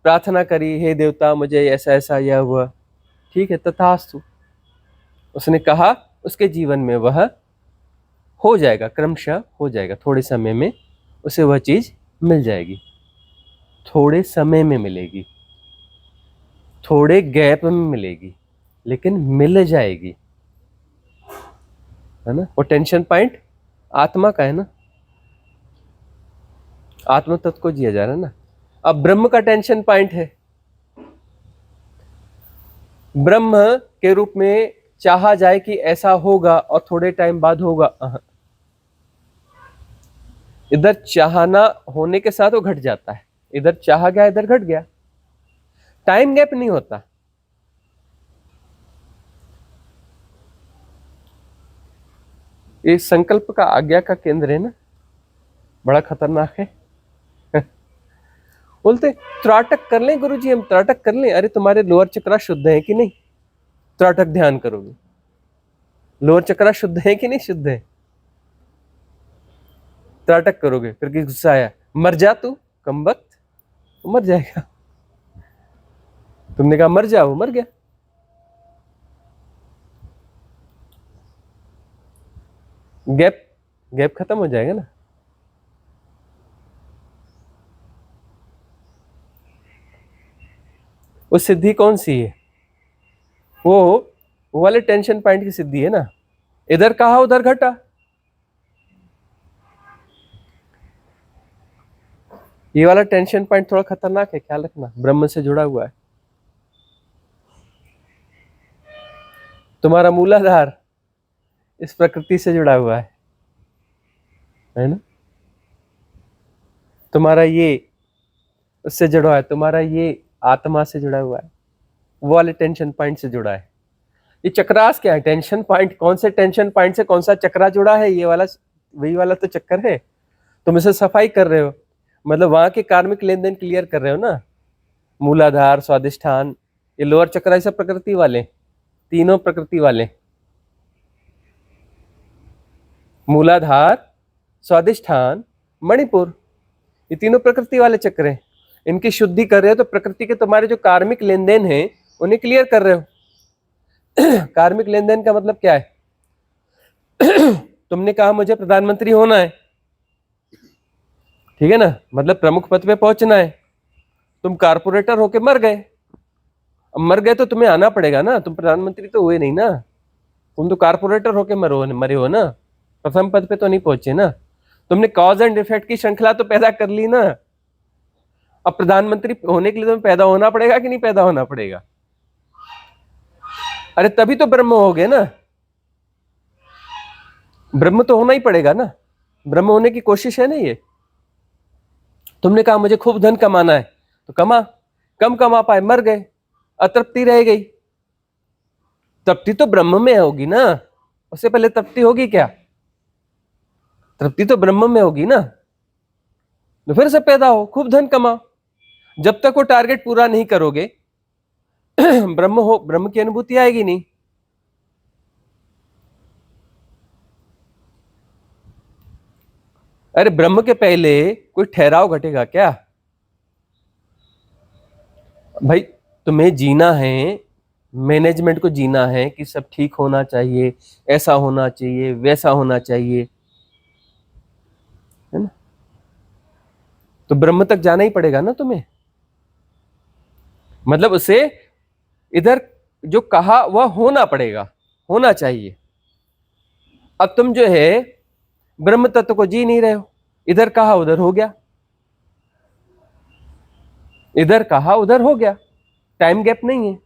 प्रार्थना करी, हे देवता मुझे ऐसा ऐसा यह हुआ, ठीक है, तथास्तु। उसने कहा, उसके जीवन में वह हो जाएगा, क्रमशः हो जाएगा, थोड़े समय में उसे वह चीज मिल जाएगी, थोड़े समय में मिलेगी, थोड़े गैप में मिलेगी, लेकिन मिल जाएगी, है ना। वो टेंशन पॉइंट आत्मा का है ना, आत्म तत्व को जिया जा रहा है ना। अब ब्रह्म का टेंशन पॉइंट है, ब्रह्म के रूप में चाहा जाए कि ऐसा होगा और थोड़े टाइम बाद होगा, इधर चाहना होने के साथ वो घट जाता है, इधर चाहा गया इधर घट गया, टाइम गैप नहीं होता। ये संकल्प का आज्ञा का केंद्र है ना, बड़ा खतरनाक है। बोलते त्राटक कर लें गुरुजी, हम त्राटक कर लें। अरे तुम्हारे लोअर चक्रा शुद्ध है कि नहीं? त्राटक ध्यान करोगे, लोअर चक्रा शुद्ध है कि नहीं शुद्ध है? त्राटक करोगे, फिर किस गुस्सा आया, मर जा तू कमबख्त, मर जाएगा। तुमने कहा मर जा, वो मर गया। गैप गैप खत्म हो जाएगा ना। वो सिद्धि कौन सी है? वो वाले टेंशन पॉइंट की सिद्धि है ना, इधर कहा उधर घटा। ये वाला टेंशन पॉइंट थोड़ा खतरनाक है, ख्याल रखना, ब्रह्म से जुड़ा हुआ है। तुम्हारा मूलाधार इस प्रकृति से जुड़ा हुआ है ना। तुम्हारा ये उससे जुड़ा है, तुम्हारा ये आत्मा से जुड़ा हुआ है, वो वाले टेंशन पॉइंट से जुड़ा है। ये चक्रास क्या है? टेंशन पॉइंट, कौन से टेंशन पॉइंट से कौन सा चक्रा जुड़ा है? ये वाला, वही वाला तो चक्कर है। तुम इसे सफाई कर रहे हो, मतलब वहां के कार्मिक लेन देन क्लियर कर रहे हो ना। मूलाधार, स्वादिष्ठान, ये लोअर चक्रा, ये सब प्रकृति वाले, तीनों प्रकृति वाले, मूलाधार, स्वादिष्ठान, मणिपुर, ये तीनों प्रकृति वाले चक्र हैं। इनकी शुद्धि कर रहे हो तो प्रकृति के तुम्हारे जो कार्मिक लेन देन है उन्हें क्लियर कर रहे हो। कार्मिक लेन देन का मतलब क्या है? तुमने कहा मुझे प्रधानमंत्री होना है, ठीक है ना, मतलब प्रमुख पद पे पहुंचना है। तुम कारपोरेटर होके मर गए, अब मर गए तो तुम्हें आना पड़ेगा ना, तुम प्रधानमंत्री तो हुए नहीं ना, तुम तो कारपोरेटर होके मरे हो ना, प्रथम पद पे तो नहीं पहुंचे ना। तुमने कॉज एंड इफेक्ट की श्रृंखला तो पैदा कर ली ना। अब प्रधानमंत्री होने के लिए तुम्हें पैदा होना पड़ेगा कि नहीं पैदा होना पड़ेगा? अरे तभी तो ब्रह्म हो गए ना, ब्रह्म तो होना ही पड़ेगा ना, ब्रह्म होने की कोशिश है ना ये। तुमने कहा मुझे खूब धन कमाना है, तो कमा, कम कमा पाए, मर गए, अतृप्ति रह गई। तृप्ति तो ब्रह्म में होगी ना, उससे पहले तृप्ति होगी क्या? तृप्ति तो ब्रह्म में होगी ना। तो फिर से पैदा हो, खूब धन कमाओ, जब तक वो टारगेट पूरा नहीं करोगे ब्रह्म की अनुभूति आएगी नहीं। अरे ब्रह्म के पहले कोई ठहराव घटेगा क्या? भाई तुम्हें जीना है, मैनेजमेंट को जीना है कि सब ठीक होना चाहिए, ऐसा होना चाहिए, वैसा होना चाहिए, है ना। तो ब्रह्म तक जाना ही पड़ेगा ना तुम्हें, मतलब उसे इधर जो कहा वह होना पड़ेगा, होना चाहिए। अब तुम जो है ब्रह्म तत्व को जी नहीं रहे हो, इधर कहा उधर हो गया, इधर कहा उधर हो गया, टाइम गैप नहीं है,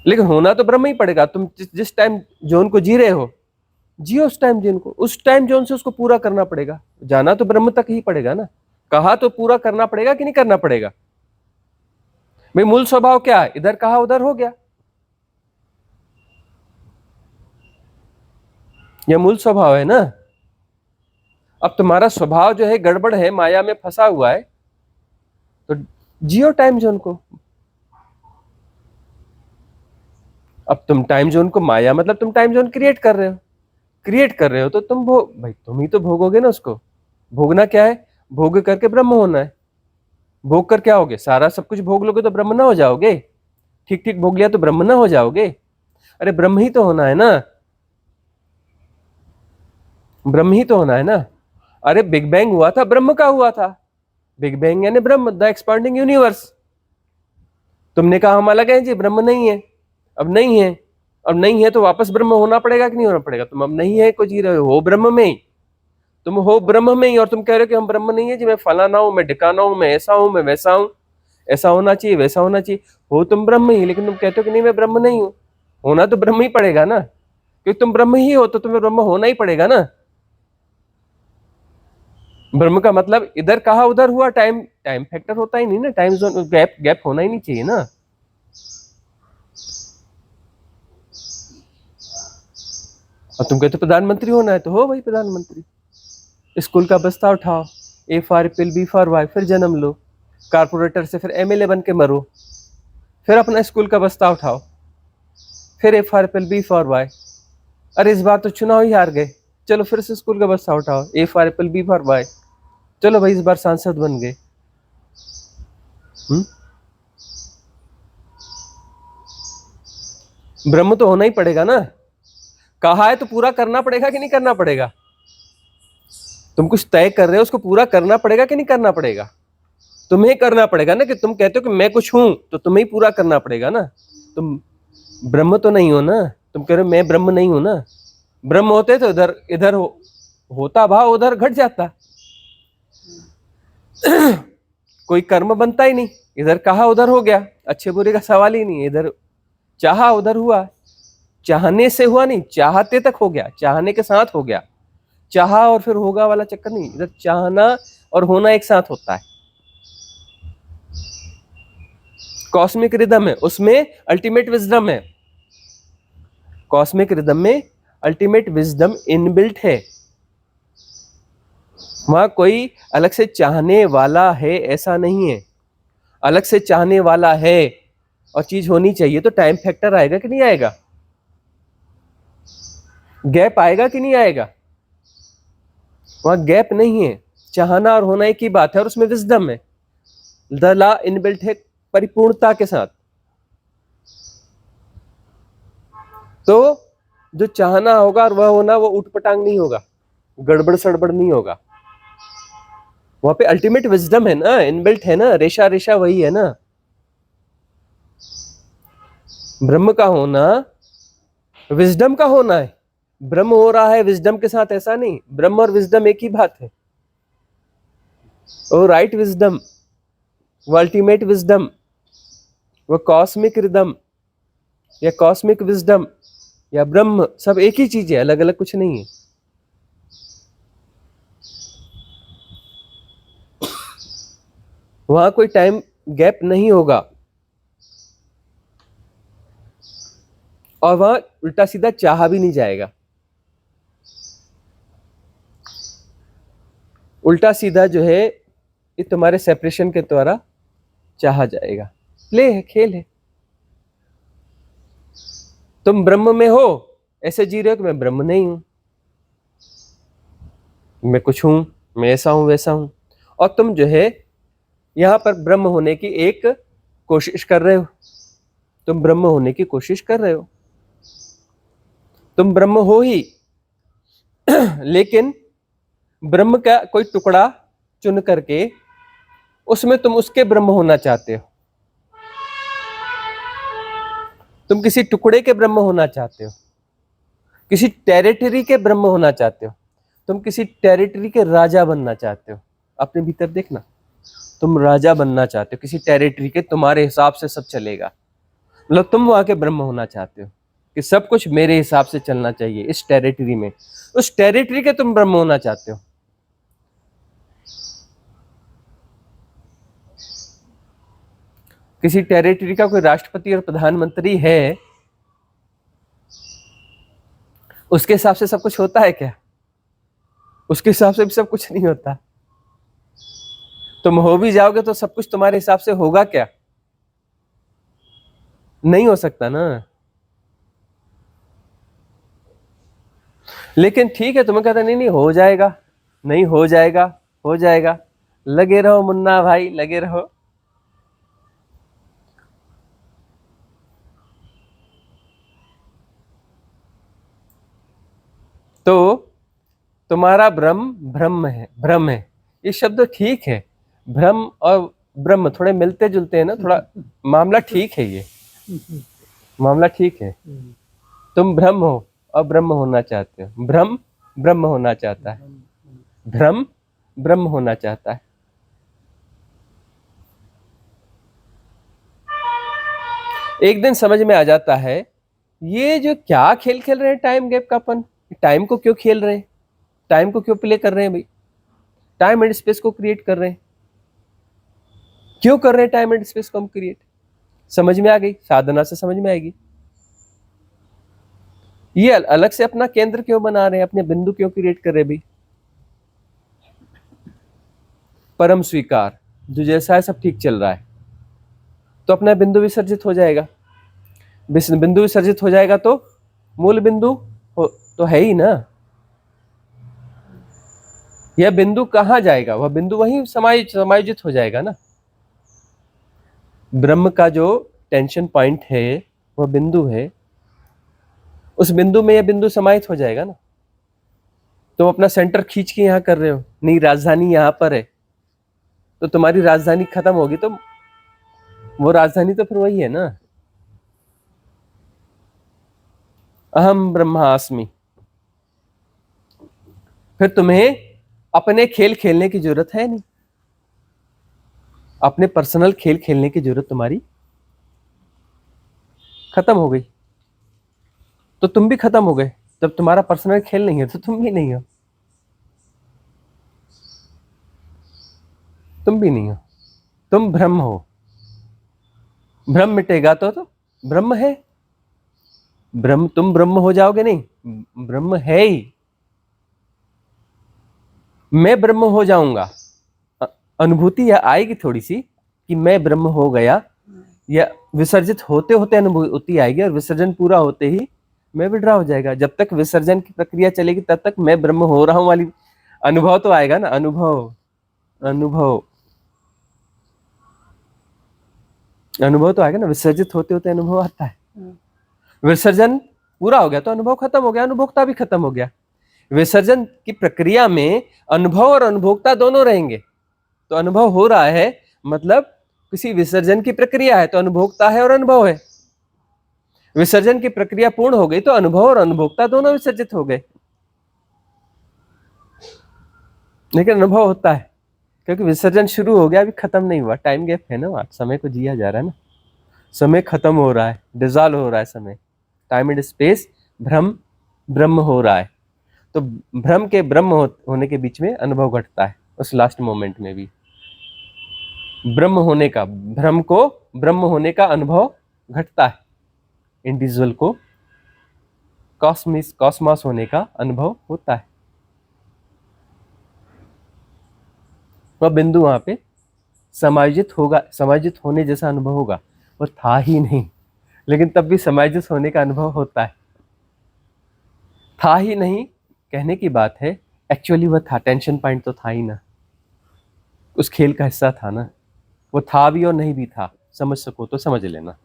लेकिन होना तो ब्रह्म ही पड़ेगा। तुम जिस टाइम जोन को जी रहे हो, जियो उस टाइम जोन को, उस टाइम जोन से उसको पूरा करना पड़ेगा। जाना तो ब्रह्म तक ही पड़ेगा ना, कहा तो पूरा करना पड़ेगा कि नहीं करना पड़ेगा? भाई मूल स्वभाव क्या है? इधर कहा उधर हो गया, यह मूल स्वभाव है ना। अब तुम्हारा स्वभाव जो है गड़बड़ है, माया में फंसा हुआ है, तो जियो टाइम जोन को। अब तुम टाइम जोन को, माया मतलब तुम टाइम जोन क्रिएट कर रहे हो, तो तुम भाई तुम ही तो भोगोगे ना उसको। भोगना क्या है? भोग करके ब्रह्म होना है। भोग कर क्या होगे? सारा सब कुछ भोग लोगे तो ब्रह्म ना हो जाओगे? ठीक ठीक भोग लिया तो ब्रह्म ना हो जाओगे? अरे ब्रह्म ही तो होना है ना, ब्रह्म ही तो होना है ना। अरे बिग बैंग हुआ था, ब्रह्म का हुआ था। बिग बैंग यानी ब्रह्म, द एक्सपांडिंग यूनिवर्स। तुमने कहा हम अलग हैं जी, ब्रह्म नहीं है। अब नहीं है, अब नहीं है तो वापस ब्रह्म होना पड़ेगा कि नहीं होना पड़ेगा? तुम अब नहीं है को जी रहे हो ब्रह्म में ही, तुम हो ब्रह्म में ही, और तुम कह रहे हो कि हम ब्रह्म नहीं है जी, मैं फलाना हूं, मैं ढिकाना हूं, मैं ऐसा हूं, मैं वैसा हूं, ऐसा होना चाहिए, वैसा होना चाहिए। हो तुम ब्रह्म ही, लेकिन तुम कहते हो कि नहीं मैं ब्रह्म नहीं हूं। होना तो ब्रह्म ही पड़ेगा ना, क्योंकि तुम ब्रह्म ही हो तो तुम्हें ब्रह्म होना ही पड़ेगा ना। ब्रह्म का मतलब इधर कहा उधर हुआ, टाइम टाइम फैक्टर होता ही नहीं ना, टाइम जोन गैप गैप होना ही नहीं चाहिए ना। और तुम कहते प्रधानमंत्री होना है तो हो भाई प्रधानमंत्री। स्कूल का बस्ता उठाओ, A for apple, B for boy, फिर जन्म लो। कारपोरेटर से फिर एमएलए बन के मरो, फिर अपना स्कूल का बस्ता उठाओ, फिर A for apple, B for boy. अरे इस बार तो चुनाव ही हार गए, चलो फिर से स्कूल का बस्ता उठाओ, A for apple, B for boy, चलो भाई इस बार सांसद बन गए। ब्रह्म तो होना ही पड़ेगा ना, कहा है तो पूरा करना पड़ेगा कि नहीं करना पड़ेगा? तुम कुछ तय कर रहे हो, उसको पूरा करना पड़ेगा कि नहीं करना पड़ेगा? तुम्हें करना पड़ेगा ना, कि तुम कहते हो कि मैं कुछ हूं तो तुम्हें ही पूरा करना पड़ेगा ना। तुम ब्रह्म तो नहीं हो ना, तुम कह रहे हो मैं ब्रह्म नहीं हूं ना। ब्रह्म होते तो इधर इधर होता भाव उधर घट जाता। कोई कर्म बनता ही नहीं, इधर कहा उधर हो गया, अच्छे बुरे का सवाल ही नहीं, इधर चाहा उधर हुआ। चाहने से हुआ नहीं, चाहते तक हो गया, चाहने के साथ हो गया। चाहा और फिर होगा वाला चक्कर नहीं, इधर चाहना और होना एक साथ होता है। कॉस्मिक रिदम है, उसमें अल्टीमेट विजडम है। कॉस्मिक रिदम में अल्टीमेट विजडम इनबिल्ट है। वहां कोई अलग से चाहने वाला है ऐसा नहीं है। अलग से चाहने वाला है और चीज होनी चाहिए तो टाइम फैक्टर आएगा कि नहीं आएगा? गैप आएगा कि नहीं आएगा? वहां गैप नहीं है, चाहना और होना एक ही बात है, और उसमें विजडम है। द लॉ इनबिल्ट है परिपूर्णता के साथ। तो जो चाहना होगा और वह होना, वो उठपटांग नहीं होगा, गड़बड़ सड़बड़ नहीं होगा। वहां पे अल्टीमेट विजडम है ना, इनबिल्ट है ना, रेशा रेशा वही है ना। ब्रह्म का होना विजडम का होना है। ब्रह्म हो रहा है विजडम के साथ ऐसा नहीं, ब्रह्म और विजडम एक ही बात है। वो राइट विजडम, वो अल्टीमेट विजडम, वो कॉस्मिक रिदम या कॉस्मिक विजडम या ब्रह्म, सब एक ही चीज है, अलग अलग कुछ नहीं है। वहां कोई टाइम गैप नहीं होगा, और वहां उल्टा सीधा चाहा भी नहीं जाएगा। उल्टा सीधा जो है ये तुम्हारे सेपरेशन के द्वारा चाहा जाएगा। प्ले है, खेल है। तुम ब्रह्म में हो, ऐसे जी रहे हो कि मैं ब्रह्म नहीं हूं, मैं कुछ हूं, मैं ऐसा हूं वैसा हूं। और तुम जो है यहां पर ब्रह्म होने की एक कोशिश कर रहे हो, तुम ब्रह्म होने की कोशिश कर रहे हो, तुम ब्रह्म हो ही, लेकिन ब्रह्म का कोई टुकड़ा चुन करके उसमें तुम उसके ब्रह्म होना चाहते हो। तुम किसी टुकड़े के ब्रह्म होना चाहते हो, किसी टेरिटरी के ब्रह्म होना चाहते हो, तुम किसी टेरिटरी के राजा बनना चाहते हो। अपने भीतर देखना, तुम राजा बनना चाहते हो किसी टेरिटरी के, तुम्हारे हिसाब से सब चलेगा, मतलब तुम वहां के ब्रह्म होना चाहते हो कि सब कुछ मेरे हिसाब से चलना चाहिए इस टेरिटरी में, उस टेरिटरी के तुम ब्रह्म होना चाहते हो। किसी टेरिटरी का कोई राष्ट्रपति और प्रधानमंत्री है, उसके हिसाब से सब कुछ होता है क्या? उसके हिसाब से भी सब कुछ नहीं होता। तुम हो भी जाओगे तो सब कुछ तुम्हारे हिसाब से होगा क्या? नहीं हो सकता ना। लेकिन ठीक है, तुम्हें कहता नहीं नहीं हो जाएगा, नहीं हो जाएगा, हो जाएगा। लगे रहो मुन्ना भाई, लगे रहो। तो तुम्हारा भ्रम ब्रह्म है, भ्रम है। ये शब्द ठीक है, भ्रम और ब्रह्म थोड़े मिलते जुलते हैं ना, थोड़ा मामला ठीक है, ये मामला ठीक है। तुम भ्रम हो और ब्रह्म होना चाहते हो। भ्रम ब्रह्म होना चाहता है, भ्रम ब्रह्म होना चाहता है। एक दिन समझ में आ जाता है ये जो क्या खेल खेल रहे हैं टाइम गैप का, अपन टाइम को क्यों खेल रहे हैं, टाइम को क्यों प्ले कर रहे हैं भाई, टाइम एंड स्पेस को क्रिएट कर रहे हैं, क्यों कर रहे हैं टाइम एंड स्पेस को हम क्रिएट? समझ में आ गई, साधना से समझ में आएगी। ये अलग से अपना केंद्र क्यों बना रहे हैं, अपने बिंदु क्यों क्रिएट कर रहे हैं भाई? परम स्वीकार, जो जैसा है सब ठीक चल रहा है, तो अपना बिंदु विसर्जित हो जाएगा। बिंदु विसर्जित हो जाएगा तो मूल बिंदु तो है ही ना। यह बिंदु कहाँ जाएगा? वह बिंदु वहीं समायोजित हो जाएगा ना। ब्रह्म का जो टेंशन पॉइंट है वह बिंदु है, उस बिंदु में यह बिंदु समाहित हो जाएगा ना। तुम अपना सेंटर खींच के यहां कर रहे हो, नहीं राजधानी यहां पर है, तो तुम्हारी राजधानी खत्म होगी तो वो राजधानी तो फिर वही है ना, अहम ब्रह्मास्मि। फिर तुम्हें अपने खेल खेलने की जरूरत है नहीं, अपने पर्सनल खेल खेलने की जरूरत तुम्हारी खत्म हो गई। तो तुम भी खत्म हो गए, जब तुम्हारा पर्सनल खेल नहीं है तो तुम भी नहीं हो, तुम भी नहीं हो, तुम ब्रह्म हो। ब्रह्म मिटेगा तो ब्रह्म है, ब्रह्म, तुम ब्रह्म हो जाओगे नहीं, ब्रह्म है ही। मैं ब्रह्म हो जाऊंगा, अनुभूति यह आएगी थोड़ी सी कि मैं ब्रह्म हो गया, या विसर्जित होते होते अनुभूति आएगी, और विसर्जन पूरा होते ही मैं विड्रा हो जाएगा। जब तक विसर्जन की प्रक्रिया चलेगी तब तक मैं ब्रह्म हो रहा हूं वाली अनुभव तो आएगा ना। अनुभव अनुभव अनुभव तो आएगा ना, विसर्जित होते होते अनुभव आता है। विसर्जन पूरा हो गया तो अनुभव खत्म हो गया, अनुभोक्ता भी खत्म हो गया। विसर्जन की प्रक्रिया में अनुभव और अनुभोक्ता दोनों रहेंगे। तो अनुभव हो रहा है मतलब किसी विसर्जन की प्रक्रिया है, तो अनुभोक्ता है और अनुभव है। विसर्जन की प्रक्रिया पूर्ण हो गई तो अनुभव और अनुभोक्ता दोनों विसर्जित हो गए, लेकिन अनुभव होता है क्योंकि विसर्जन शुरू हो गया, अभी खत्म नहीं हुआ। टाइम गैप है ना, वहां समय को जिया जा रहा है ना, समय खत्म हो रहा है, डिजॉल्व हो रहा है समय, टाइम एंड स्पेस भ्रम ब्रह्म हो रहा है। तो भ्रम के ब्रह्म होने के बीच में अनुभव घटता है, उस लास्ट मोमेंट में भी ब्रह्म होने का, भ्रम को ब्रह्म होने का अनुभव घटता है। इंडिविजुअल को कॉस्मॉस होने का अनुभव होता है। वह बिंदु वहां पे समायोजित होगा, समायोजित होने जैसा अनुभव होगा। वो था ही नहीं, लेकिन तब भी समायोजित होने का अनुभव होता है। था ही नहीं कहने की बात है, एक्चुअली वह था, टेंशन पॉइंट तो था ही ना, उस खेल का हिस्सा था ना। वो था भी और नहीं भी था, समझ सको तो समझ लेना,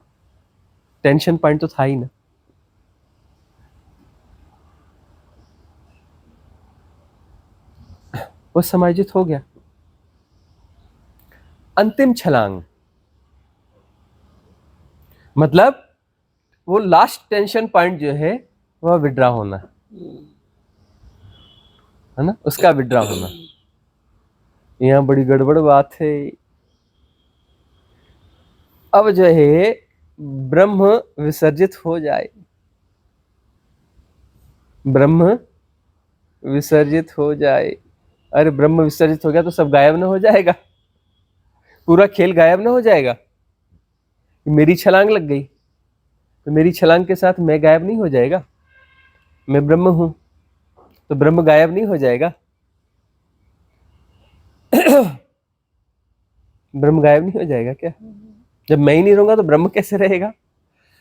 टेंशन पॉइंट तो था ही ना। वो समायोजित हो गया। अंतिम छलांग मतलब वो लास्ट टेंशन पॉइंट जो है वह विड्रा होना है ना, उसका विड्रा होना। यहां बड़ी गड़बड़ बात है। अब जो है ब्रह्म विसर्जित हो जाए, ब्रह्म विसर्जित हो जाए, अरे ब्रह्म विसर्जित हो गया तो सब गायब ना हो जाएगा, पूरा खेल गायब ना हो जाएगा। मेरी छलांग लग गई तो मेरी छलांग के साथ मैं गायब नहीं हो जाएगा, मैं ब्रह्म हूं तो ब्रह्म गायब नहीं हो जाएगा। ब्रह्म गायब नहीं हो जाएगा क्या? जब मैं ही नहीं रहूंगा तो ब्रह्म कैसे रहेगा?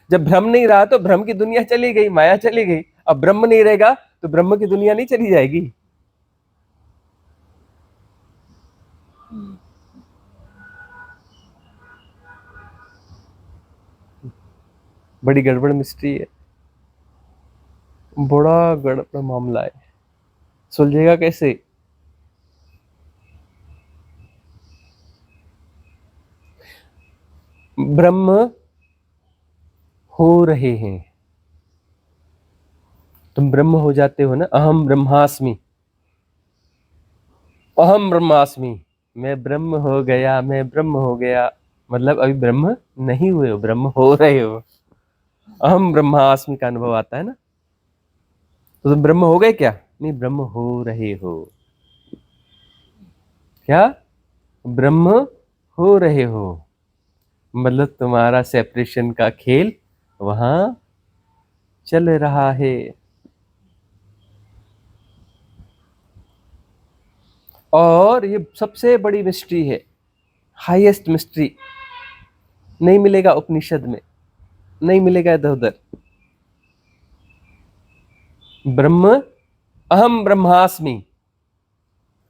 जब ब्रह्म नहीं रहा तो ब्रह्म की दुनिया चली गई, माया चली गई। अब ब्रह्म नहीं रहेगा तो ब्रह्म की दुनिया नहीं चली जाएगी? बड़ी गड़बड़ मिस्ट्री है, बड़ा गड़बड़ मामला है, सुलझेगा कैसे? ब्रह्म हो रहे हैं, तुम ब्रह्म हो जाते हो ना। अहम ब्रह्मास्मि, अहम ब्रह्मास्मि, मैं ब्रह्म हो गया, मैं ब्रह्म हो गया, मतलब अभी ब्रह्म नहीं हुए हो, ब्रह्म हो रहे हो। अहम ब्रह्मास्मि का अनुभव आता है ना, तो तुम ब्रह्म हो गए क्या? नहीं, ब्रह्म हो रहे हो। क्या? ब्रह्म हो रहे हो, मतलब तुम्हारा सेपरेशन का खेल वहां चल रहा है। और ये सबसे बड़ी मिस्ट्री है, हाईएस्ट मिस्ट्री, नहीं मिलेगा उपनिषद में, नहीं मिलेगा इधर उधर। ब्रह्म, अहम ब्रह्मास्मि,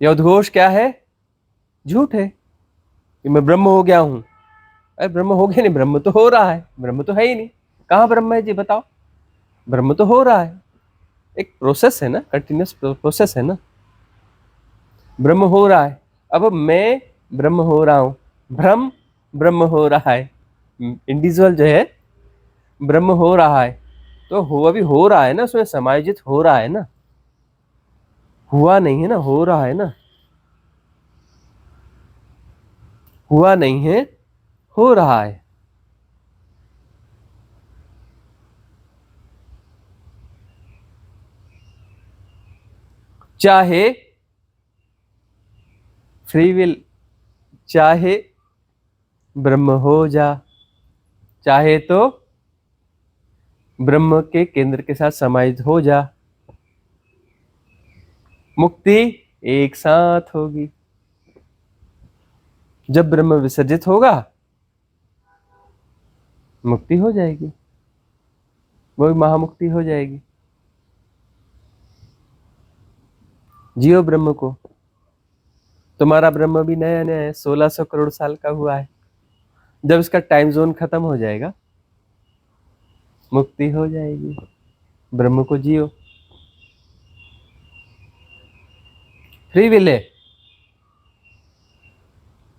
यह उद्घोष क्या है? झूठ है कि मैं ब्रह्म हो गया हूं। अरे ब्रह्म हो गया नहीं, ब्रह्म तो हो रहा है, ब्रह्म तो है ही नहीं। कहाँ ब्रह्म है जी बताओ? ब्रह्म तो हो रहा है, एक प्रोसेस है ना, कंटिन्यूस प्रोसेस है ना। ब्रह्म हो रहा है, अब मैं ब्रह्म हो रहा हूं, भ्रम ब्रह्म हो रहा है, इंडिविजुअल जो है ब्रह्म हो रहा है, तो हो अभी हो रहा है ना, उसमें समायोजित हो रहा है ना, हुआ नहीं है ना, हो रहा है ना, हुआ नहीं है, हो रहा है। चाहे फ्री विल, चाहे ब्रह्म हो जा, चाहे तो ब्रह्म के केंद्र के साथ समाहित हो जा, मुक्ति एक साथ होगी। जब ब्रह्म विसर्जित होगा मुक्ति हो जाएगी, वही महामुक्ति हो जाएगी। जियो ब्रह्म को। तुम्हारा ब्रह्म भी नया नया है, 1600 करोड़ साल का हुआ है। जब इसका टाइम जोन खत्म हो जाएगा मुक्ति हो जाएगी। ब्रह्म को जियो, फ्री विल है,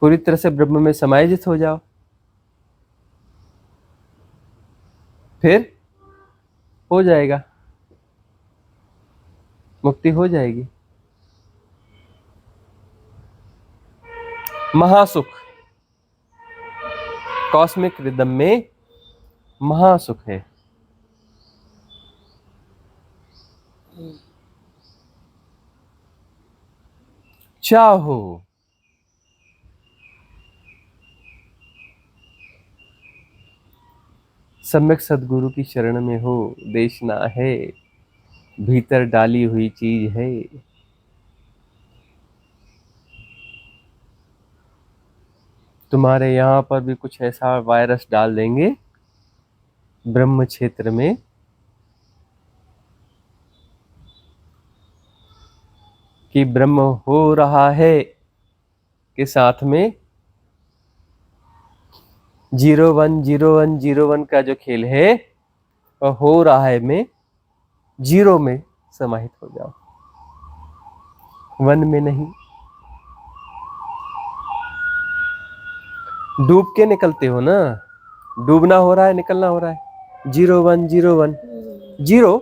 पूरी तरह से ब्रह्म में समायोजित हो जाओ, फिर हो जाएगा, मुक्ति हो जाएगी। महासुख, कॉस्मिक रिदम में महासुख है। चाहो, सम्यक सदगुरु की शरण में हो, देशना है, भीतर डाली हुई चीज है। तुम्हारे यहाँ पर भी कुछ ऐसा वायरस डाल देंगे ब्रह्म क्षेत्र में, कि ब्रह्म हो रहा है के साथ में 010101 का जो खेल है वह हो रहा है में जीरो में समाहित हो जाओ, वन में नहीं। डूब के निकलते हो ना, डूबना हो रहा है, निकलना हो रहा है। 0101 जीरो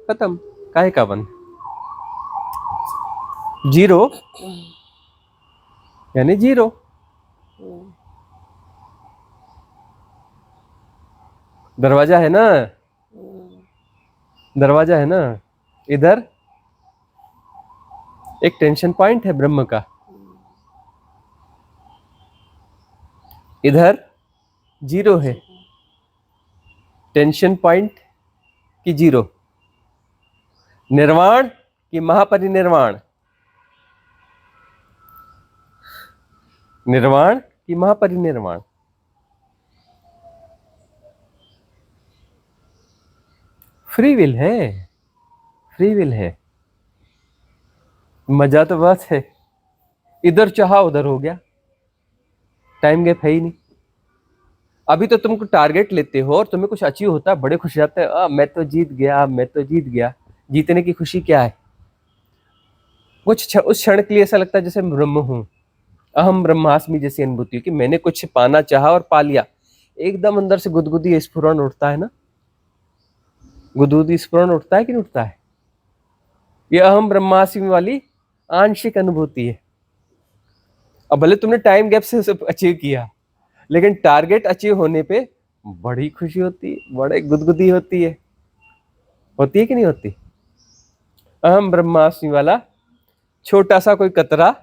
खत्म, काहे का वन? जीरो यानी जीरो। दरवाजा है ना, दरवाजा है ना, इधर एक टेंशन पॉइंट है ब्रह्म का, इधर जीरो है, टेंशन पॉइंट की जीरो, निर्वाण की महापरिनिर्वाण, निर्वाण कि महापरिनिर्वाण। फ्री विल है, फ्री विल है। मजा तो बस है, इधर चाहा उधर हो गया, टाइम गैप है ही नहीं। अभी तो तुम टारगेट लेते हो और तुम्हें कुछ अचीव होता है, बड़े खुश जाते हैं, मैं तो जीत गया, मैं तो जीत गया। जीतने की खुशी क्या है? उस क्षण के लिए ऐसा लगता है जैसे मैं ब्रह्म हूं, अहम ब्रह्मास्मि जैसी अनुभूति कि मैंने कुछ पाना चाहा और पा लिया। एकदम अंदर से गुदगुदी स्फुरण उठता है ना, गुदगुदी स्फुरण उठता है कि नहीं उठता है? ये अहम ब्रह्मास्मि वाली आंशिक अनुभूति है। अब भले तुमने टाइम गैप से सब अचीव किया, लेकिन टारगेट अचीव होने पे बड़ी खुशी होती है, बड़ी गुदगुदी होती है कि नहीं होती? अहम ब्रह्मास्मि वाला छोटा सा कोई कतरा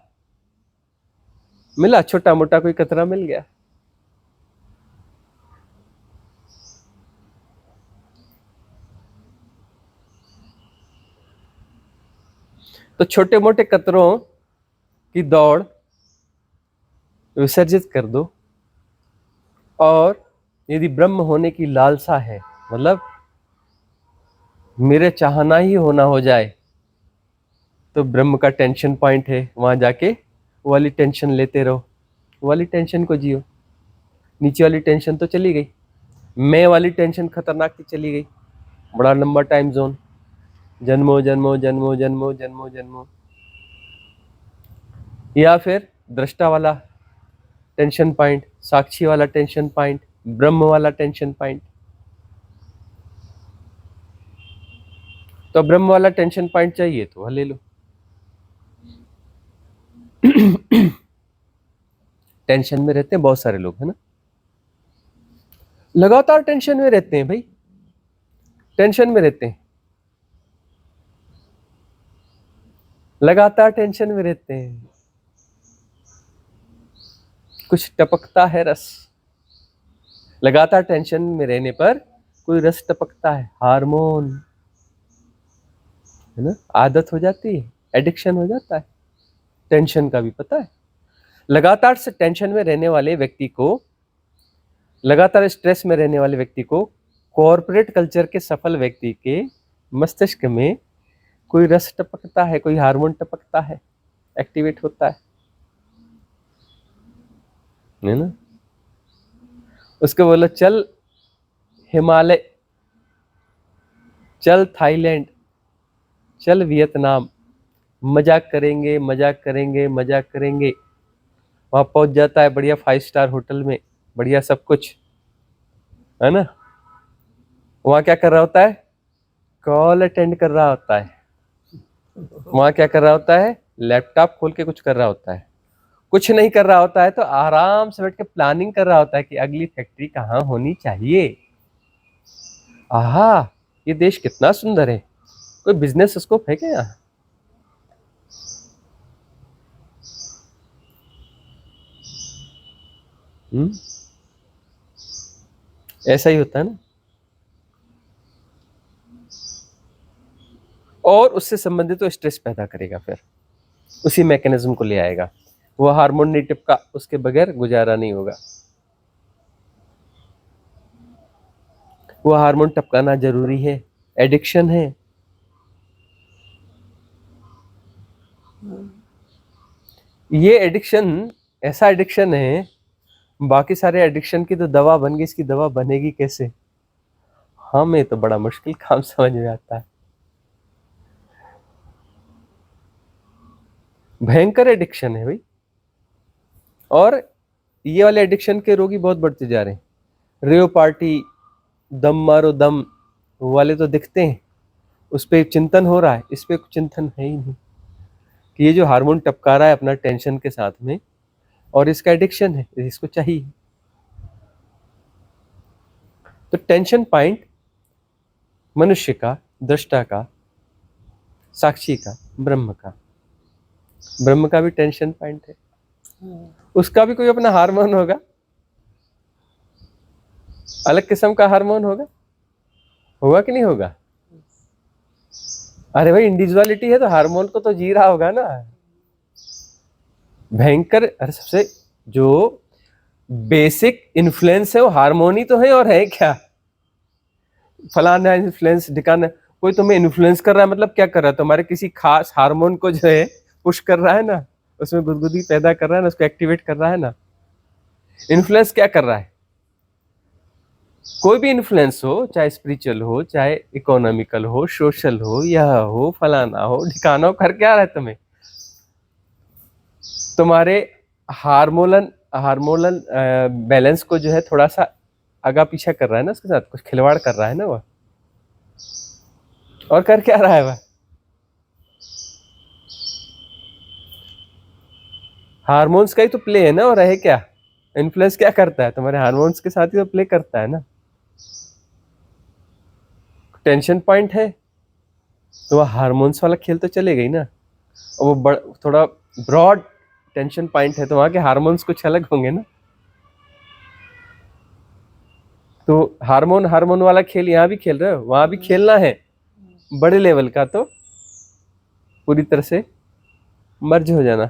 मिला, छोटा मोटा कोई कतरा मिल गया, तो छोटे मोटे कतरों की दौड़ विसर्जित कर दो। और यदि ब्रह्म होने की लालसा है, मतलब मेरे चाहना ही होना हो जाए, तो ब्रह्म का टेंशन पॉइंट है, वहां जाके वो वाली टेंशन लेते रहो, वो वाली टेंशन को जियो। नीचे वाली टेंशन तो चली गई, मैं वाली टेंशन खतरनाक की चली गई, बड़ा लंबा टाइम जोन, जन्मों जन्मों जन्मों जन्मों जन्मों जन्मों। या फिर दृष्टा वाला टेंशन पॉइंट, साक्षी वाला टेंशन पॉइंट, ब्रह्म वाला टेंशन पॉइंट। तो ब्रह्म वाला टेंशन पॉइंट चाहिए तो ले लो। टेंशन में रहते हैं बहुत सारे लोग, है ना, लगातार टेंशन में रहते हैं भाई, टेंशन में रहते हैं, लगातार टेंशन में रहते हैं। कुछ टपकता है रस, लगातार टेंशन में रहने पर कोई रस टपकता है, हार्मोन, है ना, आदत हो जाती है, एडिक्शन हो जाता है टेंशन का भी, पता है। लगातार से टेंशन में रहने वाले व्यक्ति को, लगातार स्ट्रेस में रहने वाले व्यक्ति को, कॉर्पोरेट कल्चर के सफल व्यक्ति के मस्तिष्क में कोई रस टपकता है, कोई हार्मोन टपकता है, एक्टिवेट होता है ना। उसको बोलो चल हिमालय, चल थाईलैंड, चल वियतनाम, मजाक करेंगे मजाक करेंगे मजाक करेंगे। वहां पहुंच जाता है बढ़िया 5 स्टार होटल में, बढ़िया सब कुछ, है ना। वहां क्या कर रहा होता है? कॉल अटेंड कर रहा होता है। वहां क्या कर रहा होता है? लैपटॉप खोल के कुछ कर रहा होता है। कुछ नहीं कर रहा होता है तो आराम से बैठ के प्लानिंग कर रहा होता है कि अगली फैक्ट्री कहाँ होनी चाहिए। आहा, ये देश कितना सुंदर है, कोई बिजनेस स्कोप है क्या यहाँ? ऐसा ही होता है ना। और उससे संबंधित तो स्ट्रेस पैदा करेगा, फिर उसी मैकेनिज्म को ले आएगा। वो हार्मोन नहीं टिपका, उसके बगैर गुजारा नहीं होगा। वो हार्मोन टपकाना जरूरी है, एडिक्शन है। ये एडिक्शन ऐसा एडिक्शन है, बाकी सारे एडिक्शन की तो दवा बन गई, इसकी दवा बनेगी कैसे? हमें तो बड़ा मुश्किल काम समझ में आता है। भयंकर एडिक्शन है भाई। और ये वाले एडिक्शन के रोगी बहुत बढ़ते जा रहे हैं। रेव पार्टी, दम मारो दम वाले तो दिखते हैं, उस पर चिंतन हो रहा है, इस पे चिंतन है ही नहीं कि ये जो हार्मोन टपका रहा है अपना टेंशन के साथ में, और इसका एडिक्शन है, इसको चाहिए। तो टेंशन पॉइंट मनुष्य का, दृष्टा का, साक्षी का, ब्रह्म का भी टेंशन पॉइंट है। उसका भी कोई अपना हार्मोन होगा, अलग किस्म का हार्मोन होगा कि नहीं होगा? अरे भाई, इंडिविजुअलिटी है तो हार्मोन को तो जी रहा होगा ना। भयंकर, अरे सबसे जो बेसिक इन्फ्लुएंस है वो हार्मोन ही तो है, और है क्या? फलाना इन्फ्लुएंस ढिकाना, कोई तुम्हें इन्फ्लुएंस कर रहा है मतलब क्या कर रहा है? तुम्हारे किसी खास हार्मोन को जो है पुश कर रहा है ना, उसमें गुदगुदी पैदा कर रहा है ना, उसको एक्टिवेट कर रहा है ना। इन्फ्लुएंस क्या कर रहा है? कोई भी इन्फ्लुएंस हो, चाहे स्पिरिचुअल हो, चाहे इकोनॉमिकल हो, सोशल हो, यह हो, फलाना हो, ढिकाना हो, कर क्या रहा है तुम्हें? तुम्हारे हार्मोनल हार्मोनल बैलेंस को जो है थोड़ा सा आगा पीछा कर रहा है ना, उसके साथ कुछ खिलवाड़ कर रहा है ना वह। और कर क्या रहा है वह? हार्मोन्स का ही तो प्ले है ना, और है क्या? इन्फ्लुएंस क्या करता है? तुम्हारे हार्मोन्स के साथ ही तो प्ले करता है ना। टेंशन पॉइंट है तो वह हार्मोन्स वाला खेल तो चलेगा ही ना। और वो थोड़ा ब्रॉड टेंशन पॉइंट है तो वहां के हार्मोन्स कुछ अलग होंगे ना। तो हार्मोन हार्मोन वाला खेल यहाँ भी खेल रहे हो, वहां भी खेलना है बड़े लेवल का, तो पूरी तरह से मर्ज हो जाना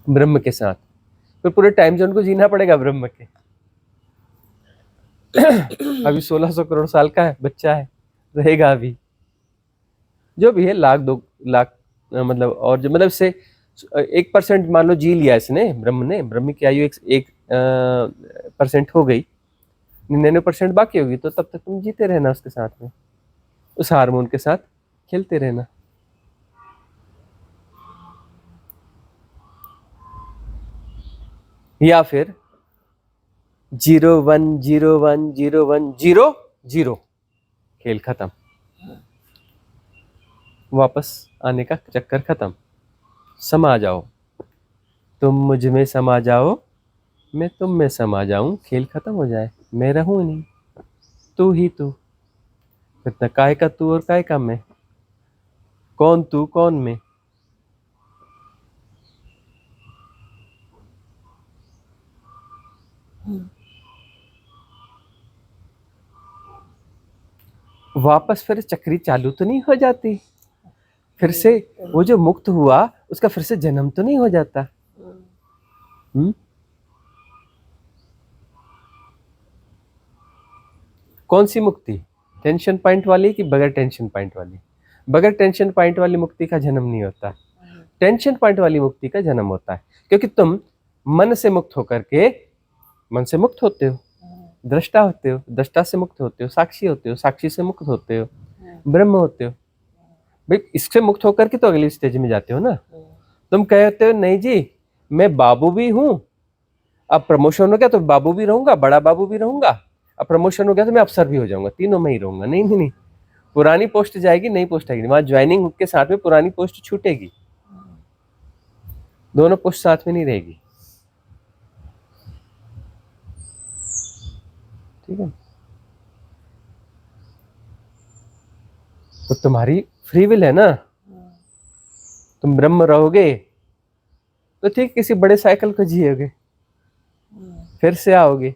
ब्रह्म के साथ। फिर पूरे टाइम जोन को जीना पड़ेगा ब्रह्म के। अभी 1600 करोड़ साल का है, बच्चा है, रहेगा अभी जो भी है, लाख 2 लाख मतलब, और जो मतलब से 1% मान लो जी लिया इसने, ब्रह्म की आयु 1% हो गई, 99% बाकी होगी, तो तब तक तुम जीते रहना उसके साथ में, उस हार्मोन के साथ खेलते रहना। या फिर 0 1 0 1 0 1 0 खेल खत्म, वापस आने का चक्कर खत्म। समा जाओ, तुम मुझ में समा जाओ, मैं तुम में समा जाऊं, खेल खत्म हो जाए, मैं रहूं नहीं, तू ही तू। फिर काय का तू और काय का मैं, कौन तू कौन मैं। वापस फिर चक्री चालू तो नहीं हो जाती? फिर से वो जो मुक्त हुआ उसका फिर से जन्म तो नहीं हो जाता? कौन सी मुक्ति? टेंशन पॉइंट वाली कि बगैर टेंशन पॉइंट वाली? बगैर टेंशन पॉइंट वाली मुक्ति का जन्म नहीं होता, टेंशन पॉइंट वाली मुक्ति का जन्म होता है। क्योंकि तुम मन से मुक्त होकर के, मन से मुक्त होते हो, दृष्टा होते हो, दृष्टा से मुक्त होते हो, साक्षी होते हो, साक्षी से मुक्त होते हो, ब्रह्म होते हो। भाई इससे मुक्त होकर के तो अगली स्टेज में जाते हो ना। तुम कहते हो नहीं जी मैं बाबू भी हूं, अब प्रमोशन हो गया तो बाबू भी रहूंगा, बड़ा बाबू भी रहूंगा, अब प्रमोशन हो गया तो मैं अफसर भी हो जाऊंगा, तीनों में ही रहूंगा। नहीं नहीं नहीं, पुरानी पोस्ट जाएगी, नई पोस्ट आएगी, वहां ज्वाइनिंग के साथ में पुरानी पोस्ट छूटेगी, दोनों पोस्ट साथ में नहीं रहेगी। ठीक है, तो तुम्हारी फ्री विल है ना, तुम ब्रह्म रहोगे तो ठीक किसी बड़े साइकिल को जियोगे, फिर से आओगे।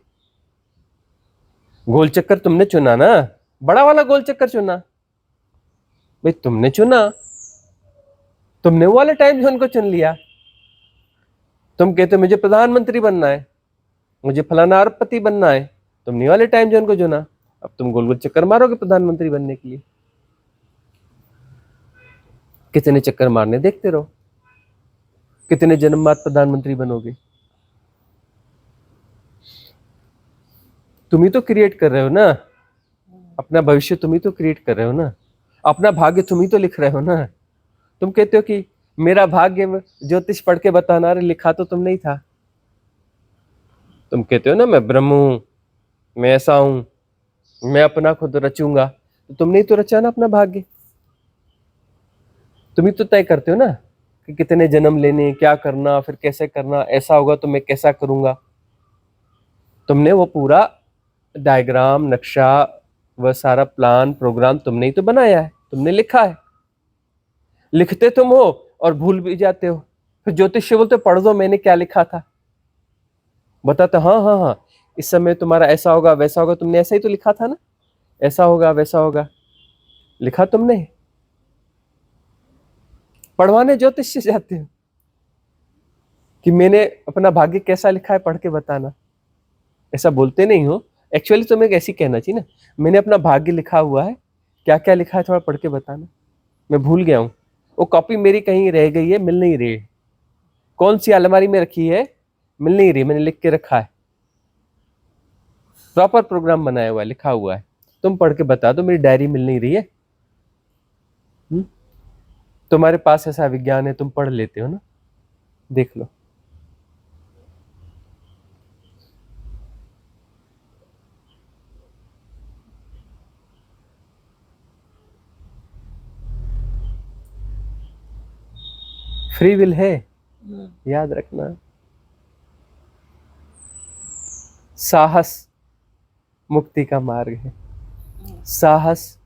गोल चक्कर तुमने चुना ना, बड़ा वाला गोल चक्कर चुना, भाई तुमने चुना, तुमने वो वाले टाइम जोन को चुन लिया। तुम कहते हो मुझे प्रधानमंत्री बनना है, मुझे फलाना अरबपति बनना है, तुमने वाले टाइम जोन को चुना, अब तुम गोल गोल चक्कर मारोगे प्रधानमंत्री बनने के लिए। कितने चक्कर मारने, देखते रहो, कितने जन्म बाद प्रधानमंत्री बनोगे। तुम ही तो क्रिएट कर रहे हो ना अपना भविष्य, तुम ही तो क्रिएट कर रहे हो ना अपना भाग्य, तुम ही तो लिख रहे हो ना। तुम कहते हो कि मेरा भाग्य ज्योतिष पढ़ के बताना, अरे लिखा तो तुमने ही था। तुम कहते हो ना मैं ब्रह्म हूं, मैं ऐसा हूं, मैं अपना खुद रचूंगा, तो तुमने ही तो रचा ना अपना भाग्य। तुम ही तो तय करते हो ना कि कितने जन्म लेने, क्या करना, फिर कैसे करना, ऐसा होगा तो मैं कैसा करूंगा। तुमने वो पूरा डायग्राम, नक्शा, वह सारा प्लान प्रोग्राम तुमने ही तो बनाया है, तुमने लिखा है। लिखते तुम हो और भूल भी जाते हो, फिर ज्योतिष बोलते पढ़ दो मैंने क्या लिखा था, बताते हाँ हाँ हाँ इस समय तुम्हारा ऐसा होगा वैसा होगा, तुमने ऐसा ही तो लिखा था ना, ऐसा होगा वैसा होगा, लिखा तुमने। पढ़वाने ज्योतिष से जाते हो, कि मैंने अपना भाग्य कैसा लिखा है पढ़ के बताना। ऐसा बोलते नहीं हो, एक्चुअली तुम्हें ऐसी कहना चाहिए ना, मैंने अपना भाग्य लिखा हुआ है, क्या क्या लिखा है थोड़ा पढ़ के बताना, मैं भूल गया हूँ, वो कॉपी मेरी कहीं रह गई है, मिल नहीं रही है, कौन सी अलमारी में रखी है, मिल नहीं रही, मैंने लिख के रखा है, प्रॉपर प्रोग्राम बनाया हुआ है, लिखा हुआ है, तुम पढ़ के बता दो, मेरी डायरी मिल नहीं रही है। तुम्हारे पास ऐसा विज्ञान है, तुम पढ़ लेते हो ना, देख लो। फ्री विल है, याद रखना। साहस मुक्ति का मार्ग है। साहस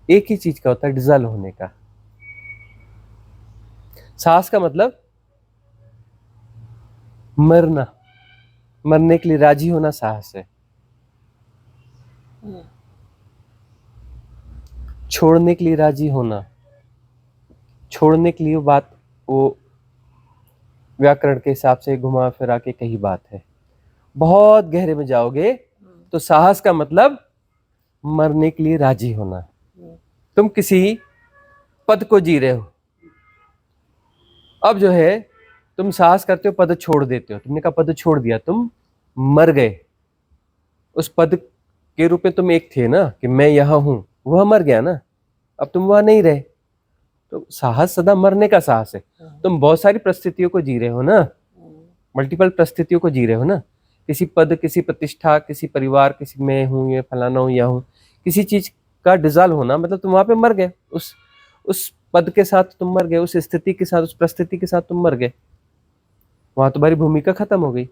एक ही चीज का होता है, डिजॉल्व होने का। साहस का मतलब मरना, मरने के लिए राजी होना साहस है। छोड़ने के लिए राजी होना, छोड़ने के लिए बात वो व्याकरण के हिसाब से घुमा फिरा के कही बात है। बहुत गहरे में जाओगे तो साहस का मतलब मरने के लिए राजी होना। तुम किसी पद को जी रहे हो, अब जो है तुम साहस करते हो, पद छोड़ देते हो, तुमने कहा पद छोड़ दिया, तुम मर गए। उस पद के रूप में तुम एक थे ना कि मैं यहां हूं, वह मर गया ना, अब तुम वहां नहीं रहे। तो साहस सदा मरने का साहस है। तुम बहुत सारी परिस्थितियों को जी रहे हो ना, मल्टीपल परिस्थितियों को जी रहे हो ना, किसी पद, किसी प्रतिष्ठा, किसी परिवार, किसी मैं हूं, ये फलाना हूं, या हूं, किसी चीज का डिजॉल्व होना, मतलब तुम वहां पे मर गए, उस पद के साथ तुम मर गए, उस स्थिति के साथ, उस परिस्थिति के साथ तुम मर गए, वहां तुम्हारी भूमिका खत्म हो गई।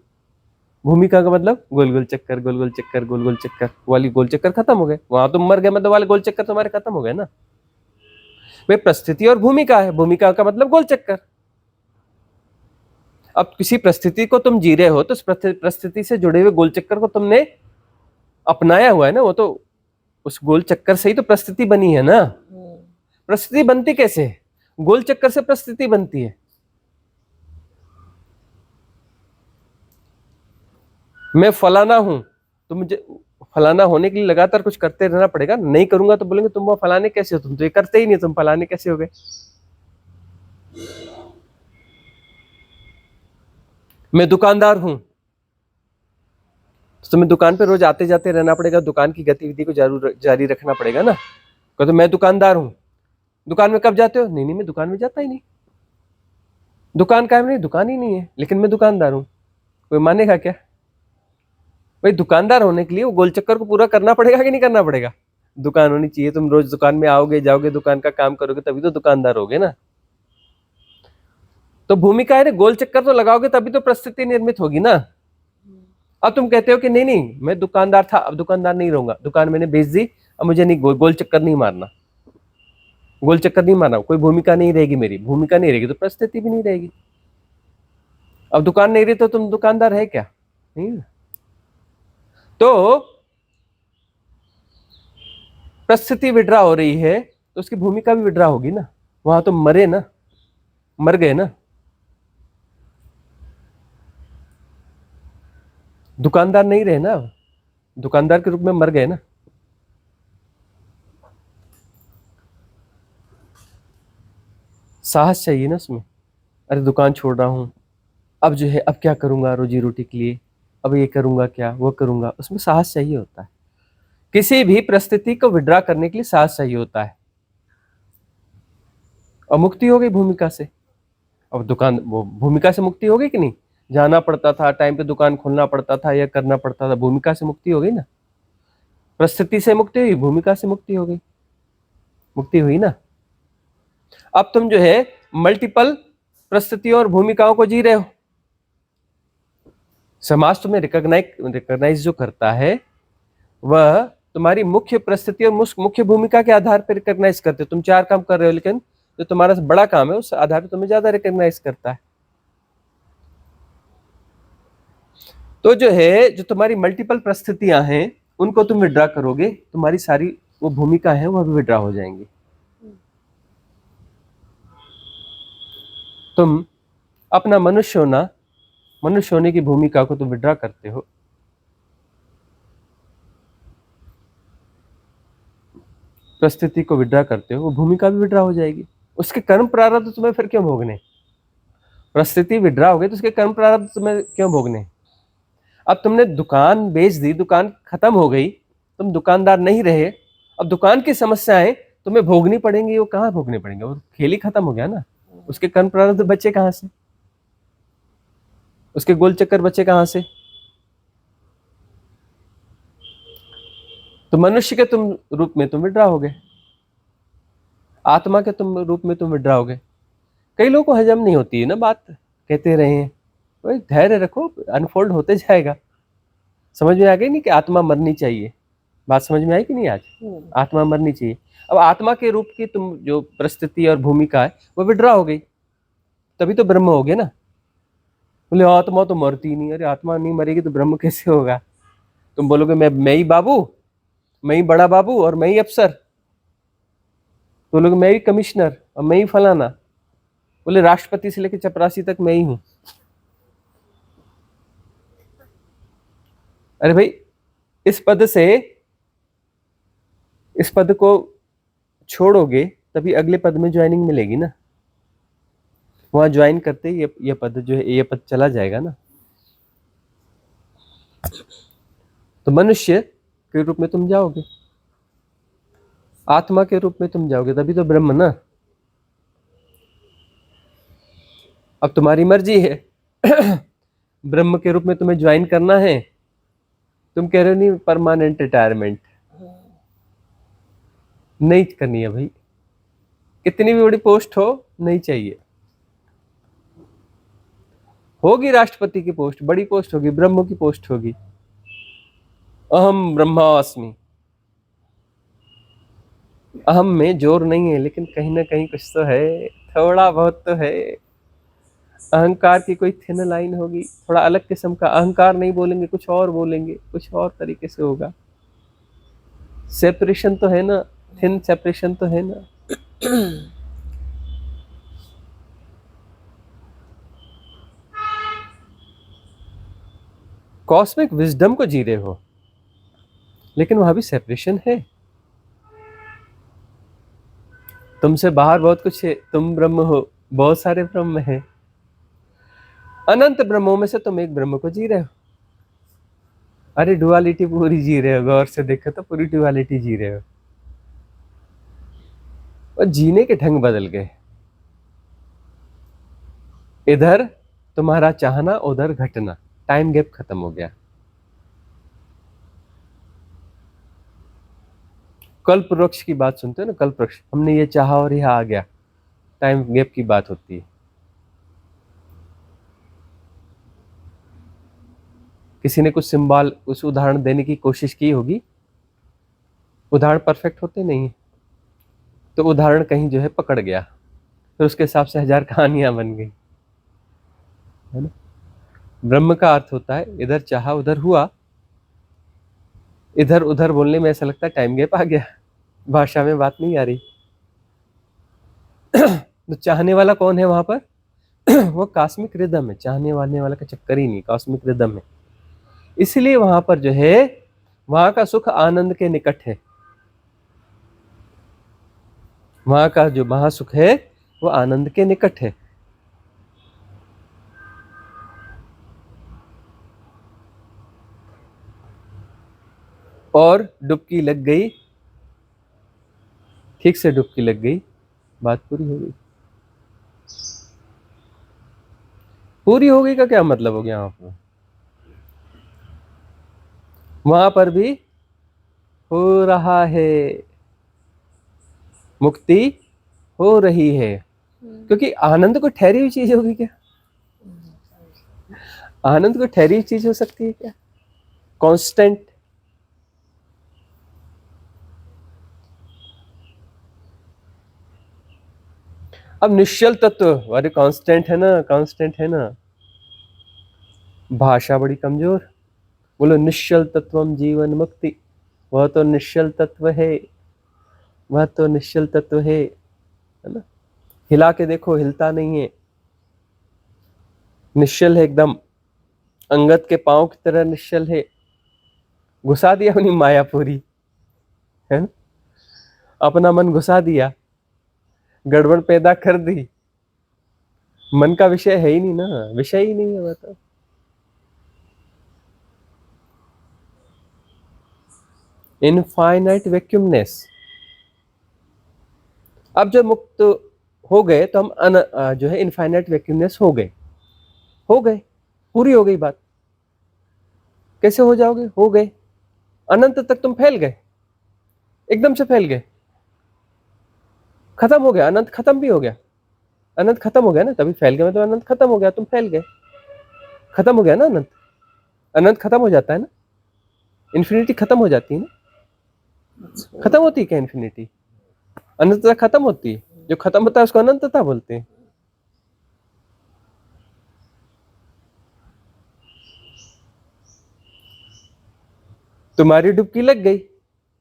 भूमिका का मतलब गोल गोल चक्कर, गोल गोल चक्कर, गोल गोल चक्कर वाली गोल चक्कर खत्म हो गए, वहां तुम मर गए, मतलब वाले गोल चक्कर तुम्हारे खत्म हो गए ना। वे परिस्थिति और भूमिका है, भूमिका का मतलब गोल चक्कर। अब किसी परिस्थिति को तुम जी रहे हो तो उस परिस्थिति से जुड़े हुए गोल चक्कर को तुमने अपनाया हुआ है ना, वो तो उस गोल चक्कर से ही तो परिस्थिति बनी है ना। परिस्थिति बनती कैसे है? गोल चक्कर से परिस्थिति बनती है। मैं फलाना हूं तो मुझे फलाना होने के लिए लगातार कुछ करते रहना पड़ेगा, नहीं करूंगा तो बोलेंगे तुम वो फलाने कैसे हो, तुम तो ये करते ही नहीं, तुम फलाने कैसे हो गए। मैं दुकानदार हूं तो तुम्हें दुकान पे रोज आते जाते रहना पड़ेगा, दुकान की गतिविधि को जारी रखना पड़ेगा ना। तो मैं दुकानदार हूं, दुकान में कब जाते हो? नहीं नहीं, मैं दुकान में जाता ही नहीं, दुकान कायम नहीं, दुकान ही नहीं है, लेकिन मैं दुकानदार हूं, कोई मानेगा क्या? भाई दुकानदार होने के लिए वो गोल चक्कर को पूरा करना पड़ेगा कि नहीं करना पड़ेगा? दुकान होनी चाहिए, तुम रोज दुकान में आओगे जाओगे, दुकान का काम करोगे, तभी तो दुकानदार होगे ना। तो भूमिका है ना, गोल चक्कर तो लगाओगे तभी तो परिस्थिति निर्मित होगी ना। अब तुम कहते हो कि नहीं नहीं, मैं दुकानदार था, अब दुकानदार नहीं रहूंगा, दुकान मैंने बेच दी, अब मुझे नहीं गोल चक्कर नहीं मारना, गोल चक्कर नहीं मारना, कोई भूमिका नहीं रहेगी, मेरी भूमिका नहीं रहेगी तो परिस्थिति भी नहीं रहेगी। अब दुकान नहीं रही तो तुम दुकानदार है क्या? नहीं। तो परिस्थिति विड्रा हो रही है तो उसकी भूमिका भी विड्रा होगी ना, वहां तो मरे ना, मर गए ना, दुकानदार नहीं रहे ना, दुकानदार के रूप में मर गए ना। साहस चाहिए ना उसमें, अरे दुकान छोड़ रहा हूं, अब जो है अब क्या करूंगा रोजी रोटी के लिए, अब ये करूंगा क्या, वो करूंगा, उसमें साहस चाहिए होता है। किसी भी परिस्थिति को विड्रा करने के लिए साहस चाहिए होता है। और मुक्ति हो गई भूमिका से, अब दुकान वो भूमिका से मुक्ति हो गई कि नहीं? जाना पड़ता था टाइम पे, दुकान खोलना पड़ता था, या करना पड़ता था, भूमिका से मुक्ति हो गई ना। परिस्थिति से मुक्ति हुई, भूमिका से मुक्ति हो गई, मुक्ति हुई ना। अब तुम जो है मल्टीपल परिस्थितियों और भूमिकाओं को जी रहे हो, समाज तुम्हें रिकॉग्नाइज जो करता है वह तुम्हारी मुख्य परिस्थिति और मुख्य भूमिका के आधार पर रिकॉग्नाइज करते हो। तुम 4 काम कर रहे हो, लेकिन जो तुम्हारा बड़ा काम है उस आधार पर तुम्हें ज्यादा रिकॉग्नाइज करता है। तो जो है, जो तुम्हारी मल्टीपल परिस्थितियां हैं उनको तुम विड्रा करोगे, तुम्हारी सारी वो भूमिका है वह भी विड्रा हो जाएंगी। तुम अपना मनुष्य होने की भूमिका को तुम विड्रा करते हो, परिस्थिति को विड्रा करते हो, वो भूमिका भी विड्रा हो जाएगी। उसके कर्म प्रारब्ध तुम्हें फिर क्यों भोगने? परिस्थिति विड्रा हो गई तो उसके कर्म प्रारब्ध तुम्हें क्यों भोगने? अब तुमने दुकान बेच दी, दुकान खत्म हो गई, तुम दुकानदार नहीं रहे, अब दुकान की समस्याएं तुम्हें भोगनी पड़ेंगी। वो कहाँ भोगने पड़ेंगे? वो खेल ही खत्म हो गया ना। उसके कर्म प्रारब्ध बचे कहाँ से? उसके गोल चक्कर बचे कहाँ से? तो मनुष्य के तुम रूप में तुम विड्रा हो गए, आत्मा के तुम रूप में तुम विड्रा हो गए। कई लोगों को हजम नहीं होती है ना बात, कहते रहे हैं। भाई धैर्य रखो, अनफोल्ड होते जाएगा। समझ में आ गई नहीं कि आत्मा मरनी चाहिए? बात समझ में आई कि नहीं आज? आत्मा मरनी चाहिए। अब आत्मा के रूप की तुम जो परिस्थिति और भूमिका है वो विड्रा हो गई, तभी तो ब्रह्म हो गए ना। बोले आत्मा तो मरती नहीं। अरे आत्मा नहीं मरेगी तो ब्रह्म कैसे होगा? तुम बोलोगे मैं ही बाबू, मैं ही बड़ा बाबू और मैं ही अफसर, बोलोगे मैं ही कमिश्नर और मैं ही फलाना। बोले राष्ट्रपति से लेकर चपरासी तक मैं ही हूं। अरे भाई इस पद को छोड़ोगे तभी अगले पद में ज्वाइनिंग मिलेगी ना। वहां ज्वाइन करते ये पद जो है, ये पद चला जाएगा ना। तो मनुष्य के रूप में तुम जाओगे, आत्मा के रूप में तुम जाओगे, तभी तो ब्रह्म ना। अब तुम्हारी मर्जी है ब्रह्म के रूप में तुम्हें ज्वाइन करना है। तुम कह रहे हो नहीं परमानेंट रिटायरमेंट नहीं करनी है भाई, कितनी भी बड़ी पोस्ट हो नहीं चाहिए। होगी राष्ट्रपति की पोस्ट, बड़ी पोस्ट होगी, ब्रह्म की पोस्ट होगी। अहम ब्रह्मास्मि, अहम में जोर नहीं है, लेकिन कहीं ना कहीं कुछ तो है, थोड़ा बहुत तो है। अहंकार की कोई थिन लाइन होगी, थोड़ा अलग किस्म का अहंकार नहीं बोलेंगे, कुछ और बोलेंगे, कुछ और तरीके से होगा। सेपरेशन तो है ना, थिन सेपरेशन तो है ना। कॉस्मिक विजडम को जी रहे हो, लेकिन वहां भी सेपरेशन है। तुमसे बाहर बहुत कुछ है, तुम ब्रह्म हो, बहुत सारे ब्रह्म हैं। अनंत ब्रह्मों में से तुम एक ब्रह्म को जी रहे हो। अरे डुअलिटी पूरी जी रहे हो, गौर से देखो तो पूरी डुअलिटी जी रहे हो। और जीने के ढंग बदल गए। इधर तुम्हारा चाहना, उधर घटना, टाइम गैप खत्म हो गया। कल्प वृक्ष की बात सुनते हो ना, कल्प वृक्ष, हमने ये चाहा और यह आ गया, टाइम गैप की बात होती है। किसी ने कुछ सिंबल, कुछ उदाहरण देने की कोशिश की होगी, उदाहरण परफेक्ट होते नहीं है, तो उदाहरण कहीं जो है पकड़ गया, फिर उसके हिसाब से हजार कहानियां बन गई, है ना। ब्रह्म का अर्थ होता है इधर चाहा उधर हुआ। इधर उधर बोलने में ऐसा लगता है टाइम गैप आ गया, भाषा में बात नहीं आ रही। तो चाहने वाला कौन है वहां पर? वो कॉस्मिक रिदम है। चाहने वाले वाला का चक्कर ही नहीं, कॉस्मिक रिदम है। इसलिए वहां पर जो है, वहां का सुख आनंद के निकट है। वहां का जो महासुख है वो आनंद के निकट है। और डुबकी लग गई, ठीक से डुबकी लग गई, बात पूरी हो गई। पूरी हो गई का क्या मतलब हो गया? वहां पर भी हो रहा है, मुक्ति हो रही है। क्योंकि आनंद को ठहरी हुई चीज होगी क्या? आनंद को ठहरी हुई चीज हो सकती है क्या? कांस्टेंट। अब निश्चल तत्व, अरे कांस्टेंट है ना, कांस्टेंट है ना। भाषा बड़ी कमजोर। बोलो निश्चल तत्वम जीवन मुक्ति, वह तो निश्चल तत्व है, वह तो निश्चल तत्व है ना। हिला के देखो, हिलता नहीं है। निश्चल है एकदम, अंगद के पांव की तरह निश्चल है। घुसा दिया अपनी माया पूरी, है ना, अपना मन घुसा दिया, गड़बड़ पैदा कर दी। मन का विषय है ही नहीं ना, विषय ही नहीं है मतलब। इनफाइनाइट वैक्यूमनेस। अब जब मुक्त हो गए तो हम जो है इनफाइनाइट वैक्यूमनेस हो गए, पूरी हो गई बात। कैसे हो जाओगे? हो गए, अनंत तक तुम फैल गए, एकदम से फैल गए, खत्म हो गया, अनंत खत्म भी हो गया। अनंत खत्म हो गया ना, तभी फैल गया, मतलब अनंत खत्म हो गया, तुम फैल गए, खत्म हो गया ना अनंत। अनंत खत्म हो जाता है ना, इन्फिनिटी खत्म हो जाती है ना। खत्म होती है क्या इन्फिनिटी? अनंतता खत्म होती है, जो खत्म होता है उसको अनंतता बोलते हैं। तुम्हारी डुबकी लग गई,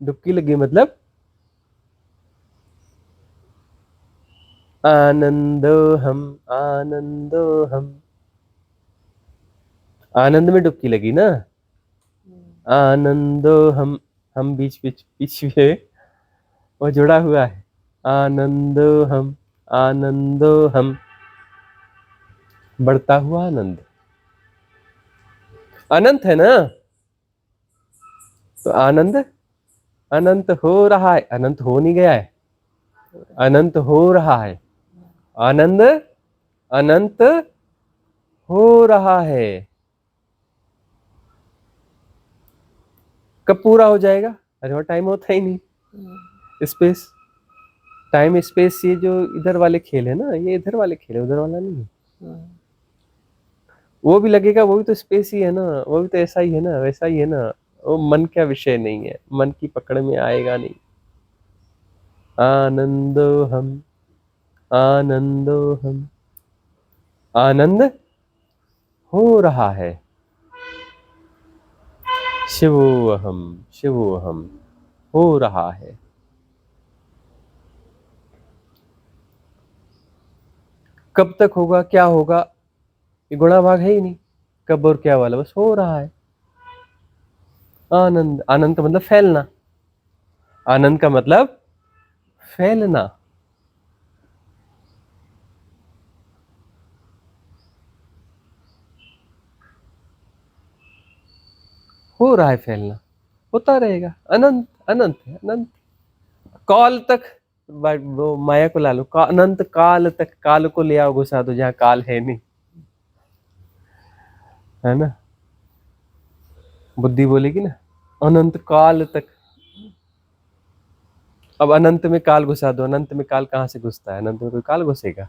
डुबकी लगी मतलब आनंदो हम, आनंदो हम, आनंद में डुबकी लगी ना, आनंदो हम बीच बीच बीच में वो जुड़ा हुआ है, आनंदो हम, आनंदो हम, बढ़ता हुआ आनंद। अनंत है ना, तो आनंद अनंत हो रहा है, अनंत हो नहीं गया है, अनंत हो रहा है, आनंद अनंत हो रहा है। कब पूरा हो जाएगा? अरे वो टाइम होता ही नहीं, स्पेस, टाइम स्पेस, ये जो इधर वाले खेल है ना, ये इधर वाले खेल है, उधर वाला नहीं है। वो भी लगेगा, वो भी तो स्पेस ही है ना, वो भी तो ऐसा ही है ना, वैसा ही है ना। वो मन का विषय नहीं है, मन की पकड़ में आएगा नहीं। आनंदो हम, आनंदो हम, आनंद हो रहा है, शिवोहम, शिवोहम, हो रहा है। कब तक होगा, क्या होगा, ये गुणा भाग है ही नहीं, कब और क्या वाला, बस हो रहा है। आनंद, आनंद का मतलब फैलना, आनंद का मतलब फैलना। हो रहा है फैलना, होता रहेगा, अनंत, अनंत है, अनंत काल तक। वो माया को ला लो, अनंत काल तक, काल को ले आओ, घुसा दो जहां काल है नहीं, है ना। बुद्धि बोलेगी ना अनंत काल तक। अब अनंत में काल घुसा दो, अनंत में काल कहां से घुसता है? अनंत में कोई काल घुसेगा?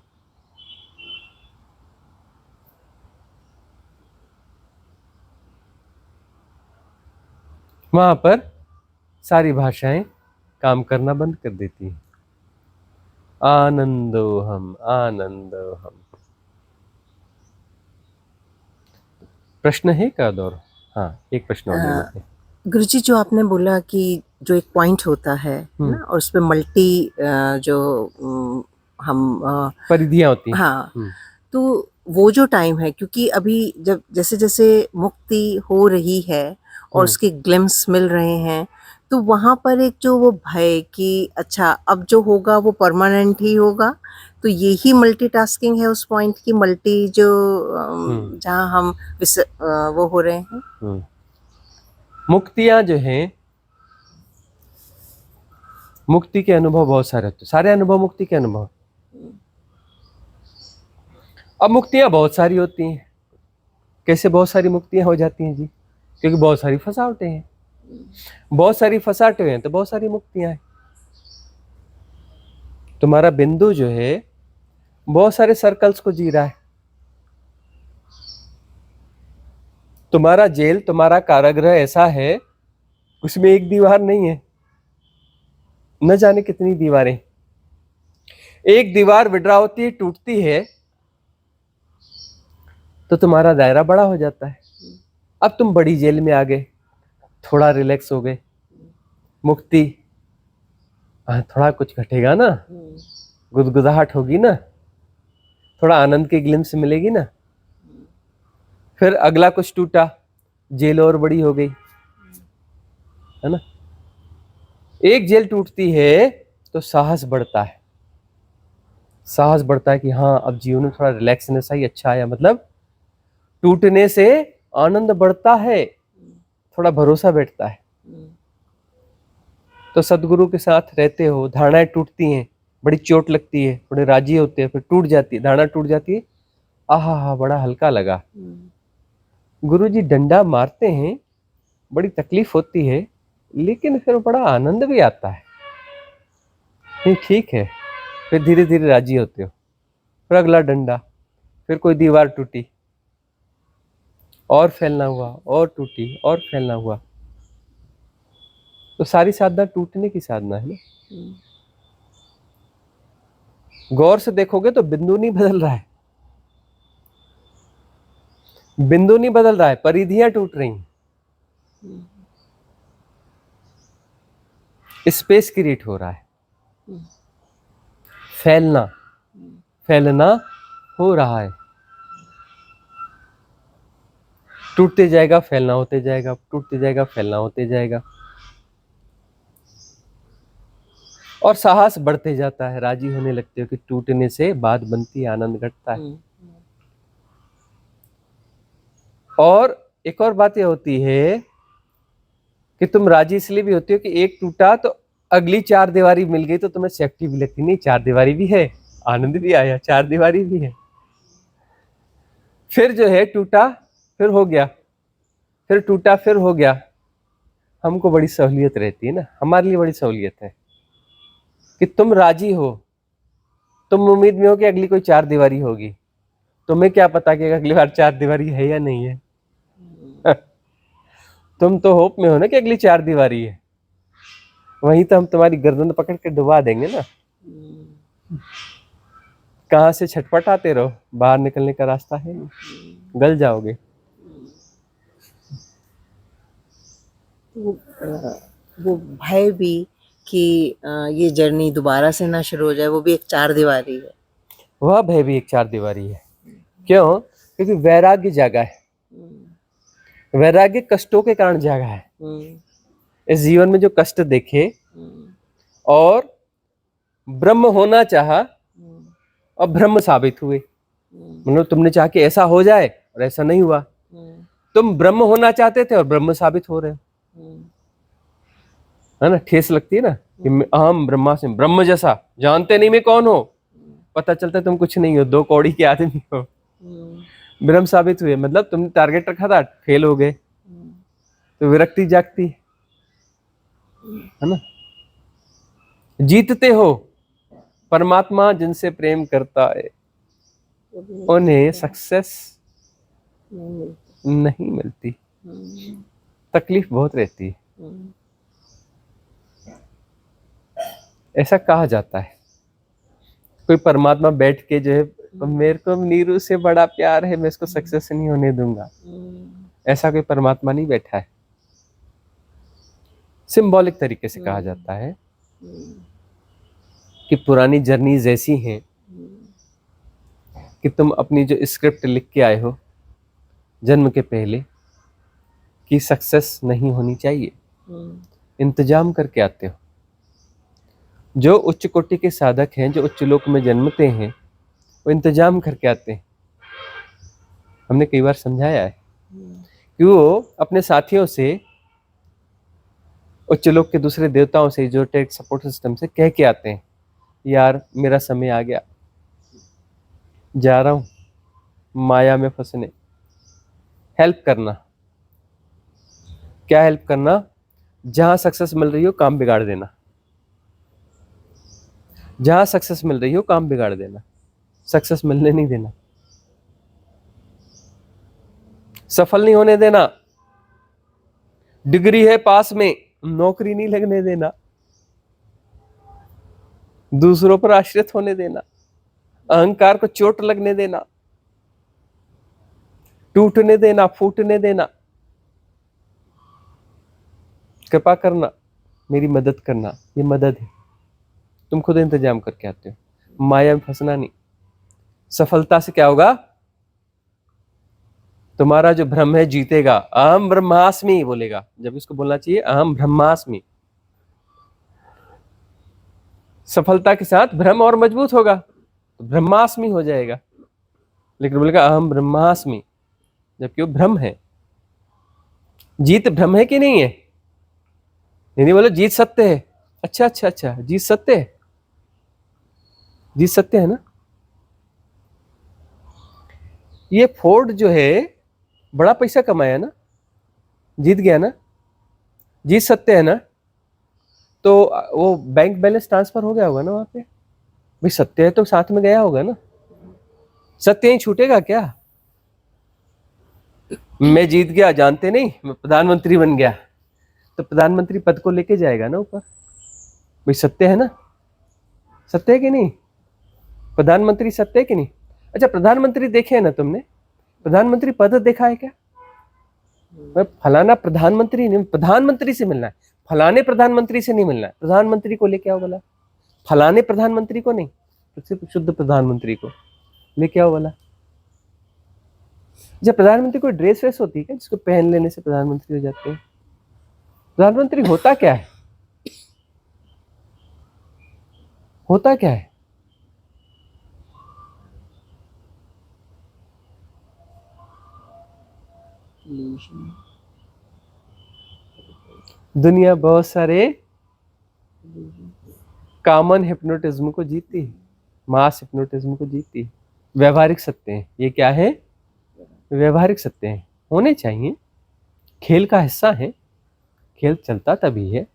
वहां पर सारी भाषाएं काम करना बंद कर देती हैं। आनंदो हम, आनंदो हम। प्रश्न है का दौर? हाँ, एक प्रश्न और ले लेते हैं। गुरुजी, जो आपने बोला कि जो एक पॉइंट होता है ना, और उस पे मल्टी जो हम परिधियां होती हैं। हाँ, तो वो जो टाइम है, क्योंकि अभी जब जैसे जैसे मुक्ति हो रही है और उसके ग्लिम्स मिल रहे हैं, तो वहाँ पर एक जो वो भय कि अच्छा अब जो होगा वो परमानेंट ही होगा, तो यही मल्टीटास्किंग है उस पॉइंट की, मल्टी जो जहाँ हम वो हो रहे हैं। मुक्तियां जो हैं, मुक्ति के अनुभव बहुत सारे होते हैं, सारे अनुभव मुक्ति के अनुभव। अब मुक्तियां बहुत सारी होती हैं। कैसे बहुत सारी मुक्तियां हो जाती हैं जी? क्योंकि बहुत सारी फसावटें हैं, बहुत सारी फसावटें हैं तो बहुत सारी मुक्तियां हैं। तुम्हारा बिंदु जो है बहुत सारे सर्कल्स को जी रहा है। तुम्हारा जेल, तुम्हारा कारागृह ऐसा है, उसमें एक दीवार नहीं है, न जाने कितनी दीवारें। एक दीवार विड्रा होती है, टूटती है, तो तुम्हारा दायरा बड़ा हो जाता है। अब तुम बड़ी जेल में आ गए, थोड़ा रिलैक्स हो गए, मुक्ति, थोड़ा कुछ घटेगा ना, गुदगुदाहट होगी ना, थोड़ा आनंद की ग्लिम्स मिलेगी ना, फिर अगला कुछ टूटा, जेल और बड़ी हो गई, है ना। एक जेल टूटती है तो साहस बढ़ता है, साहस बढ़ता है कि हाँ अब जीवन में थोड़ा रिलैक्सनेस आई, अच्छा आया। मतलब टूटने से आनंद बढ़ता है, थोड़ा भरोसा बैठता है। तो सदगुरु के साथ रहते हो, धारणाएं टूटती हैं, बड़ी चोट लगती है, बड़े राजी होते हैं, फिर टूट जाती है, धारणा टूट जाती है, आहा हा बड़ा हल्का लगा। गुरु जी डंडा मारते हैं, बड़ी तकलीफ होती है, लेकिन फिर बड़ा आनंद भी आता है। नहीं ठीक है, फिर धीरे धीरे राजी होते हो, फिर अगला डंडा, फिर कोई दीवार टूटी और फैलना हुआ, और टूटी और फैलना हुआ। तो सारी साधना टूटने की साधना है ना। गौर से देखोगे तो बिंदु नहीं बदल रहा है, बिंदु नहीं बदल रहा है, परिधियां टूट रही हैं, स्पेस क्रिएट हो रहा है, फैलना फैलना हो रहा है। टूटते जाएगा, फैलना होते जाएगा, टूटते जाएगा, फैलना होते जाएगा, और साहस बढ़ते जाता है, राजी होने लगते हो कि टूटने से बात बनती है, आनंद घटता है। और एक और बात ये होती है कि तुम राजी इसलिए भी होती हो कि एक टूटा तो अगली चार दीवारी मिल गई तो तुम्हें सेफ्टी भी लगती, नहीं चार दीवारी भी है, आनंद भी आया, चार दीवारी भी है। फिर जो है टूटा फिर हो गया, फिर टूटा फिर हो गया, हमको बड़ी सहूलियत रहती है ना, हमारे लिए बड़ी सहूलियत है कि तुम राजी हो, तुम उम्मीद में हो कि अगली कोई चार दीवारी होगी, तुम्हें क्या पता कि अगली बार चार दीवारी है या नहीं है। तुम तो होप में हो ना कि अगली चार दीवारी है, वहीं तो हम तुम्हारी गर्दन पकड़ के डुबा देंगे ना। कहां से छटपटाते रहो, बाहर निकलने का रास्ता है नहीं, गल जाओगे। वो भय भी कि ये जर्नी दोबारा से ना शुरू हो जाए, वो भी एक चार दीवारी है। वह भय भी एक चार दीवारी है। क्यों? क्योंकि वैराग्य जागा है, वैराग्य कष्टों के कारण जागा है। इस जीवन में जो कष्ट देखे और ब्रह्म होना चाहा और ब्रह्म साबित हुए, मतलब तुमने चाहा कि ऐसा हो जाए और ऐसा नहीं हुआ, तुम ब्रह्म होना चाहते थे और ब्रह्म साबित हो रहे हो, है ना। ठेस लगती है ना कि अहम ब्रह्मास्मि, ब्रह्म जैसा जानते नहीं मैं कौन हो, पता चलता तुम कुछ नहीं हो, दो कौड़ी के आदमी हो, ब्रह्म साबित हुए। मतलब तुमने टारगेट रखा था, फेल हो गए, तो विरक्ति जागती है ना। जीतते हो, परमात्मा जिनसे प्रेम करता है उन्हें सक्सेस नहीं मिलती, तकलीफ बहुत रहती है। ऐसा कहा जाता है, कोई परमात्मा बैठ के जो है मेरे को नीरू से बड़ा प्यार है, मैं इसको सक्सेस नहीं होने दूंगा, ऐसा कोई परमात्मा नहीं बैठा है। सिंबॉलिक तरीके से कहा जाता है कि पुरानी जर्नीज ऐसी हैं कि तुम अपनी जो स्क्रिप्ट लिख के आए हो जन्म के पहले कि सक्सेस नहीं होनी चाहिए, इंतजाम करके आते हो। जो उच्च कोटि के साधक हैं, जो उच्च लोक में जन्मते हैं, वो इंतजाम करके आते हैं। हमने कई बार समझाया है कि वो अपने साथियों से, उच्च लोक के दूसरे देवताओं से, जो टेक सपोर्ट सिस्टम से कह के आते हैं, यार मेरा समय आ गया, जा रहा हूं माया में फंसने, हेल्प करना। क्या हेल्प करना? जहां सक्सेस मिल रही हो काम बिगाड़ देना, जहां सक्सेस मिल रही हो काम बिगाड़ देना, सक्सेस मिलने नहीं देना, सफल नहीं होने देना। डिग्री है पास में, नौकरी नहीं लगने देना, दूसरों पर आश्रित होने देना, अहंकार को चोट लगने देना, टूटने देना, फूटने देना। कृपा करना, मेरी मदद करना, ये मदद है। तुम खुद इंतजाम करके आते हो, माया में फंसना नहीं। सफलता से क्या होगा? तुम्हारा जो भ्रम है जीतेगा, अहम ब्रह्मास्मि बोलेगा। जब इसको बोलना चाहिए अहम ब्रह्मास्मि। सफलता के साथ भ्रम और मजबूत होगा तो ब्रह्मास्मि हो जाएगा, लेकिन बोलेगा अहम ब्रह्मास्मि, जबकि वो भ्रम है। जीत भ्रम है कि नहीं है? नहीं बोलो जीत सत्य है। अच्छा अच्छा अच्छा, जीत सत्य है, जीत सत्य है ना। ये फोर्ड जो है बड़ा पैसा कमाया ना, जीत गया ना, जीत सत्य है ना। तो वो बैंक बैलेंस ट्रांसफर हो गया होगा ना वहां पे, भाई सत्य है तो साथ में गया होगा ना। सत्य ही छूटेगा क्या? मैं जीत गया जानते नहीं, मैं प्रधानमंत्री बन गया, तो प्रधानमंत्री पद को लेके जाएगा ना ऊपर, भाई सत्य है ना, सत्य है कि नहीं? प्रधानमंत्री सत्य है कि नहीं? अच्छा प्रधानमंत्री देखे है ना तुमने, प्रधानमंत्री पद देखा है क्या? मैं फलाना प्रधानमंत्री नहीं, प्रधानमंत्री से मिलना है, फलाने प्रधानमंत्री से नहीं मिलना है, प्रधानमंत्री को लेके आओ बोला, फलाने प्रधानमंत्री को नहीं, सिर्फ शुद्ध प्रधानमंत्री को लेके आओ बोला। जब प्रधानमंत्री कोई ड्रेस वेस होती है क्या जिसको पहन लेने से प्रधानमंत्री हो जाते हैं? प्रधानमंत्री होता क्या है? होता क्या है? दुनिया बहुत सारे कॉमन हिप्नोटिज्म को जीती है, मास हिप्नोटिज्म को जीती है। व्यवहारिक सत्य है ये, क्या है? व्यवहारिक सत्य है, होने चाहिए, खेल का हिस्सा है, खेल चलता तभी है,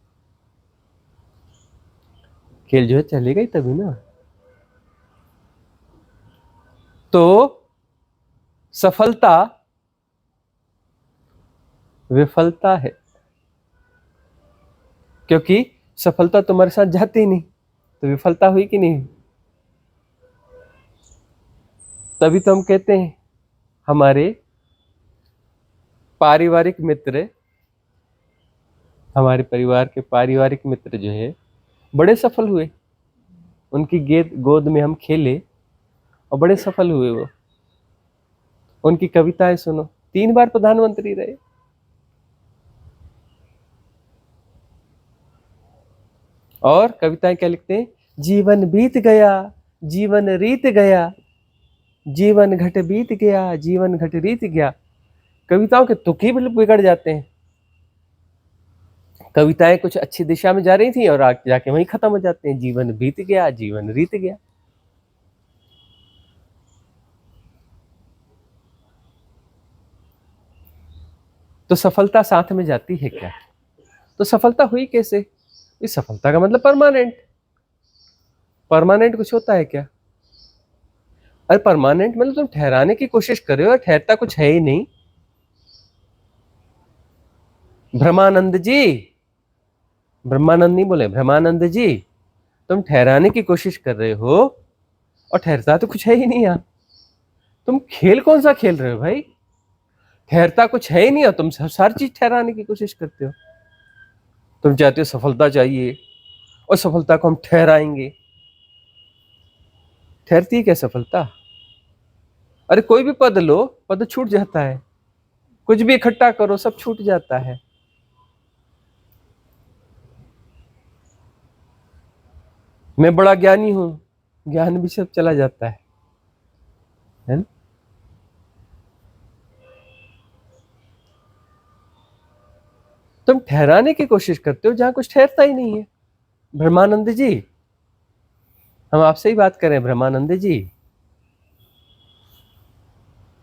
खेल जो है चलेगा ही तभी ना। तो सफलता विफलता है, क्योंकि सफलता तुम्हारे साथ जाती नहीं तो विफलता हुई कि नहीं? तभी तो हम कहते हैं हमारे पारिवारिक मित्र, हमारे परिवार के पारिवारिक मित्र जो है बड़े सफल हुए, उनकी गोद में हम खेले और बड़े सफल हुए वो। उनकी कविताएं सुनो, 3 बार प्रधानमंत्री रहे। और कविताएं क्या लिखते हैं? जीवन बीत गया, जीवन रीत गया, जीवन घट बीत गया, जीवन घट रीत गया। कविताओं के तुक ही बिगड़ जाते हैं। कविताएं कुछ अच्छी दिशा में जा रही थी और आगे जाके वहीं खत्म हो जाते हैं, जीवन बीत गया, जीवन रीत गया। तो सफलता साथ में जाती है क्या? तो सफलता हुई कैसे? इस सफलता का मतलब परमानेंट, परमानेंट कुछ होता है क्या? अरे परमानेंट मतलब तुम ठहराने की कोशिश कर रहे हो, ठहरता कुछ है ही नहीं। ब्रह्मानंद जी, ब्रह्मानंद नहीं बोले, ब्रह्मानंद जी, तुम ठहराने की कोशिश कर रहे हो और ठहरता तो कुछ है ही नहीं यार। तुम खेल कौन सा खेल रहे हो भाई? ठहरता कुछ है ही नहीं और तुम हर चीज ठहराने की कोशिश करते हो। तुम चाहते हो सफलता चाहिए और सफलता को हम ठहराएंगे। ठहरती है क्या सफलता? अरे कोई भी पद लो, पद छूट जाता है, कुछ भी इकट्ठा करो सब छूट जाता है। मैं बड़ा ज्ञानी हूं, ज्ञान भी सब चला जाता है ना? तुम ठहराने की कोशिश करते हो जहां कुछ ठहरता ही नहीं है। ब्रह्मानंद जी, हम आपसे ही बात कर रहे हैं ब्रह्मानंद जी,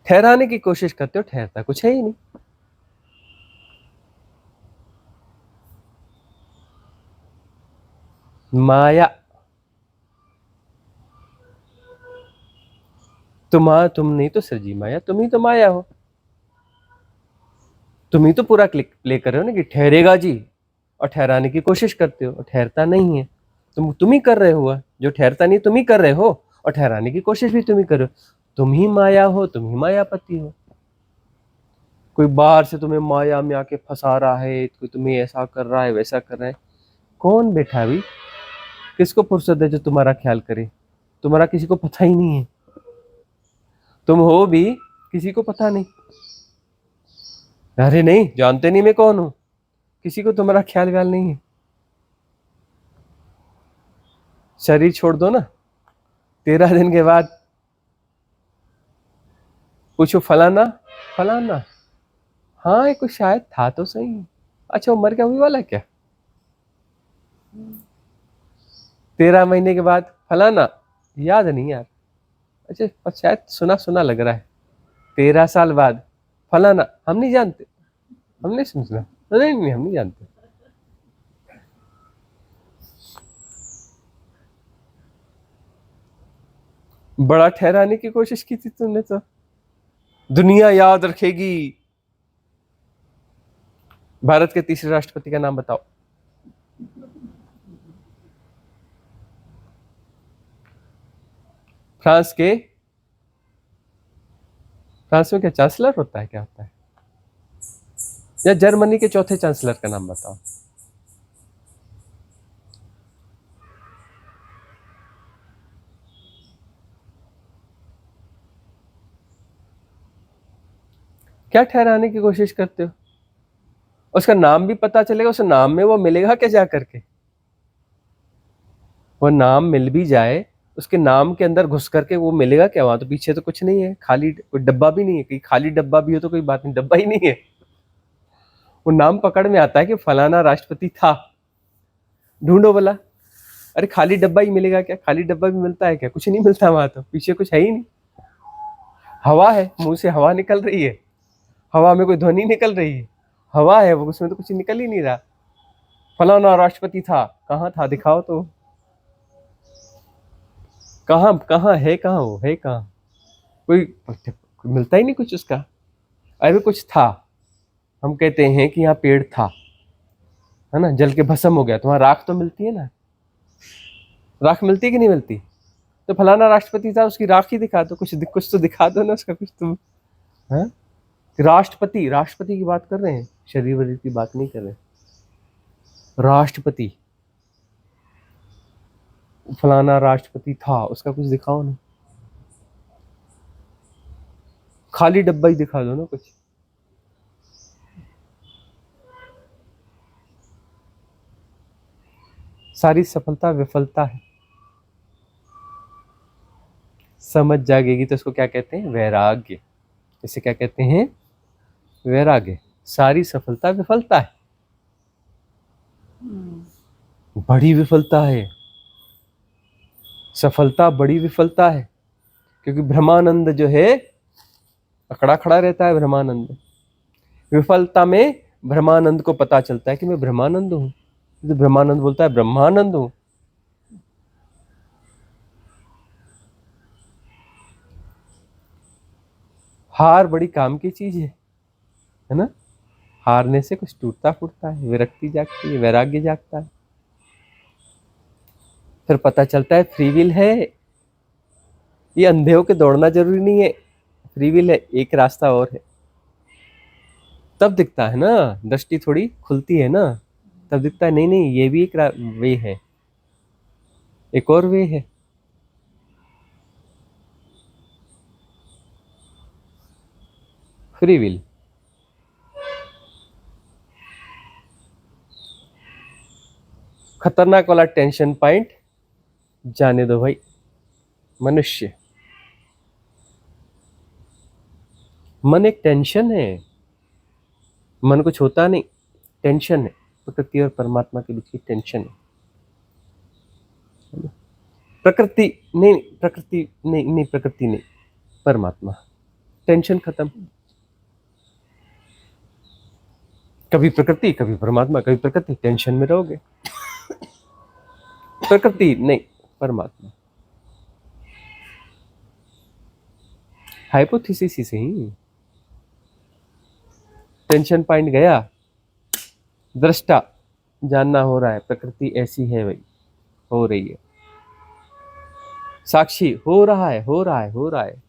ठहराने की कोशिश करते हो, ठहरता कुछ है ही नहीं। माया, तुम नहीं तो सृजी माया, तुम ही तो माया हो। तुम ही तो पूरा प्ले कर रहे हो ना कि ठहरेगा जी, और ठहराने की कोशिश करते हो और ठहरता नहीं है। तुम ही कर रहे हो, जो ठहरता नहीं तुम ही कर रहे हो और ठहराने की कोशिश भी तुम ही कर रहे हो। तुम ही माया हो, तुम ही मायापति हो। कोई बाहर से तुम्हें माया में आके फंसा रहा है, कोई तुम्हें ऐसा कर रहा है वैसा कर रहा है। कौन बैठा अभी, किसको फुर्सत है जो तुम्हारा ख्याल करे? तुम्हारा किसी को पता ही नहीं है, तुम हो भी किसी को पता नहीं। अरे नहीं, जानते नहीं मैं कौन हूं, किसी को तुम्हारा ख्याल व्याल नहीं है। शरीर छोड़ दो ना, 13 दिन के बाद पूछो फलाना फलाना, हाँ ये कुछ शायद था तो सही। अच्छा वो मर गया, वही वाला क्या? 13 महीने के बाद फलाना, याद नहीं यार, अच्छा पर शायद सुना सुना लग रहा है। 13 साल बाद फलाना, हम नहीं जानते, हम नहीं सुना, नहीं नहीं हम नहीं जानते। बड़ा ठहराने की कोशिश की थी तुमने तो, दुनिया याद रखेगी। भारत के तीसरे राष्ट्रपति का नाम बताओ। फ्रांस में क्या चांसलर होता है, क्या होता है? या जर्मनी के चौथे चांसलर का नाम बताओ। क्या ठहराने की कोशिश करते हो? उसका नाम भी पता चलेगा, उस नाम में वो मिलेगा क्या जा करके? वो नाम मिल भी जाए, उसके नाम के अंदर घुस करके वो मिलेगा क्या? वहां तो पीछे तो कुछ नहीं है, खाली कोई डब्बा भी नहीं है, कहीं खाली डब्बा भी हो तो कोई बात नहीं, डब्बा ही नहीं है। वो नाम पकड़ में आता है कि फलाना राष्ट्रपति था, ढूंढो बोला, अरे खाली डब्बा ही मिलेगा क्या? खाली डब्बा भी मिलता है क्या? कुछ नहीं मिलता, वहां तो पीछे कुछ है ही नहीं। हवा है, मुंह से हवा निकल रही है, हवा में कोई ध्वनि निकल रही है, हवा है वो, उसमें तो कुछ निकल ही नहीं रहा। फलाना राष्ट्रपति था, कहाँ था दिखाओ तो, कहाँ कहाँ है, कहाँ वो है, कहाँ? कोई मिलता ही नहीं कुछ उसका। अरे कुछ था, हम कहते हैं कि यहाँ पेड़ था, है ना, जल के भस्म हो गया, तो वहाँ राख तो मिलती है ना, राख मिलती है कि नहीं मिलती? तो फलाना राष्ट्रपति था, उसकी राख ही दिखा दो, कुछ तो दिखा दो ना उसका, कुछ तुम। हाँ, राष्ट्रपति, राष्ट्रपति की बात कर रहे हैं, शरीर वरीर की बात नहीं कर रहे। राष्ट्रपति, फलाना राष्ट्रपति था, उसका कुछ दिखाओ ना, खाली डब्बा ही दिखा दो ना कुछ। सारी सफलता विफलता है, समझ जागेगी तो इसको क्या कहते हैं? वैराग्य। इसे क्या कहते हैं? वैराग्य। सारी सफलता विफलता है, बड़ी विफलता है, सफलता बड़ी विफलता है, क्योंकि ब्रह्मानंद जो है अकड़ा खड़ा रहता है। ब्रह्मानंद विफलता में ब्रह्मानंद को पता चलता है कि मैं ब्रह्मानंद हूं, तो ब्रह्मानंद बोलता है ब्रह्मानंद हूं। हार बड़ी काम की चीज है ना? हारने से कुछ टूटता फूटता है, विरक्ति जागती है, वैराग्य जागता है, फिर पता चलता है फ्री विल है। ये अंधे होके दौड़ना जरूरी नहीं है, फ्री विल है, एक रास्ता और है। तब दिखता है ना, दृष्टि थोड़ी खुलती है ना, तब दिखता है नहीं नहीं ये भी एक वे है, एक और वे है। Free will. खतरनाक वाला टेंशन पॉइंट जाने दो भाई। मनुष्य, मन एक टेंशन है, मन कुछ होता नहीं, टेंशन है, प्रकृति और परमात्मा के बीच की टेंशन है। प्रकृति नहीं, प्रकृति नहीं, नहीं प्रकृति नहीं, परमात्मा। टेंशन खत्म। कभी प्रकृति कभी परमात्मा, कभी प्रकृति, टेंशन में रहोगे। प्रकृति नहीं, परमात्मा। हाइपोथेसिस ही सही, टेंशन पॉइंट गया, दृष्टा, जानना हो रहा है प्रकृति ऐसी है भाई, हो रही है, साक्षी हो रहा है, हो रहा है, हो रहा है,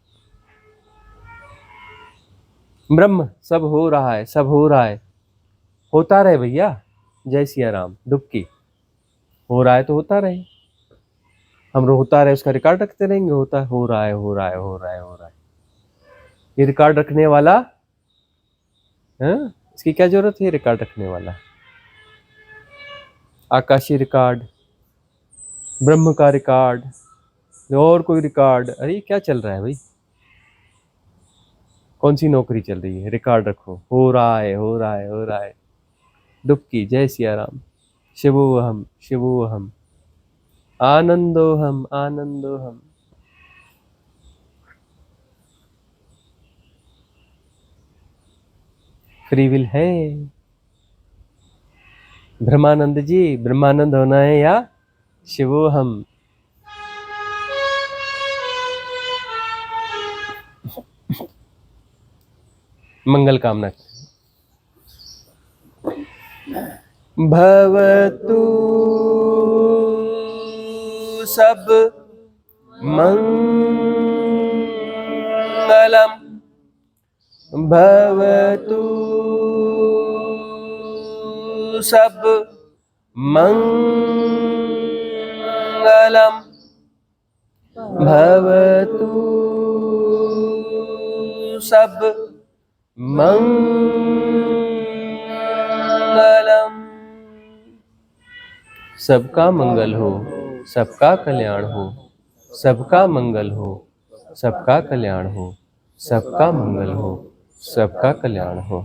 ब्रह्म सब हो रहा है, सब हो रहा है, होता रहे भैया। जय सिया राम। डुबकी हो रहा है तो होता रहे, हम होता रहे उसका रिकॉर्ड रखते रहेंगे, होता हो रहा है, हो रहा है, हो रहा है, हो रहा है। ये रिकॉर्ड रखने वाला हाँ, इसकी क्या जरूरत है रिकॉर्ड रखने वाला? आकाशीय रिकॉर्ड, ब्रह्म का रिकॉर्ड, और कोई रिकॉर्ड, अरे ये क्या चल रहा है भाई? कौन सी नौकरी चल रही है? रिकॉर्ड रखो, हो रहा है, हो रहा है, हो रहा है। डुबकी, जय सिया राम। शिवोहम, शिवोहम, आनंदोहम, आनंदोहम। फ्री विल है। ब्रह्मानंद जी, ब्रह्मानंद होना है या शिवोहम? मंगल कामना। भवतु सब मंगलम, भवतु सब मंगलम, भवतु सब मंगलम। सबका मंगल हो, सबका कल्याण हो, सबका मंगल हो, सबका कल्याण हो, सबका मंगल हो, सबका कल्याण हो।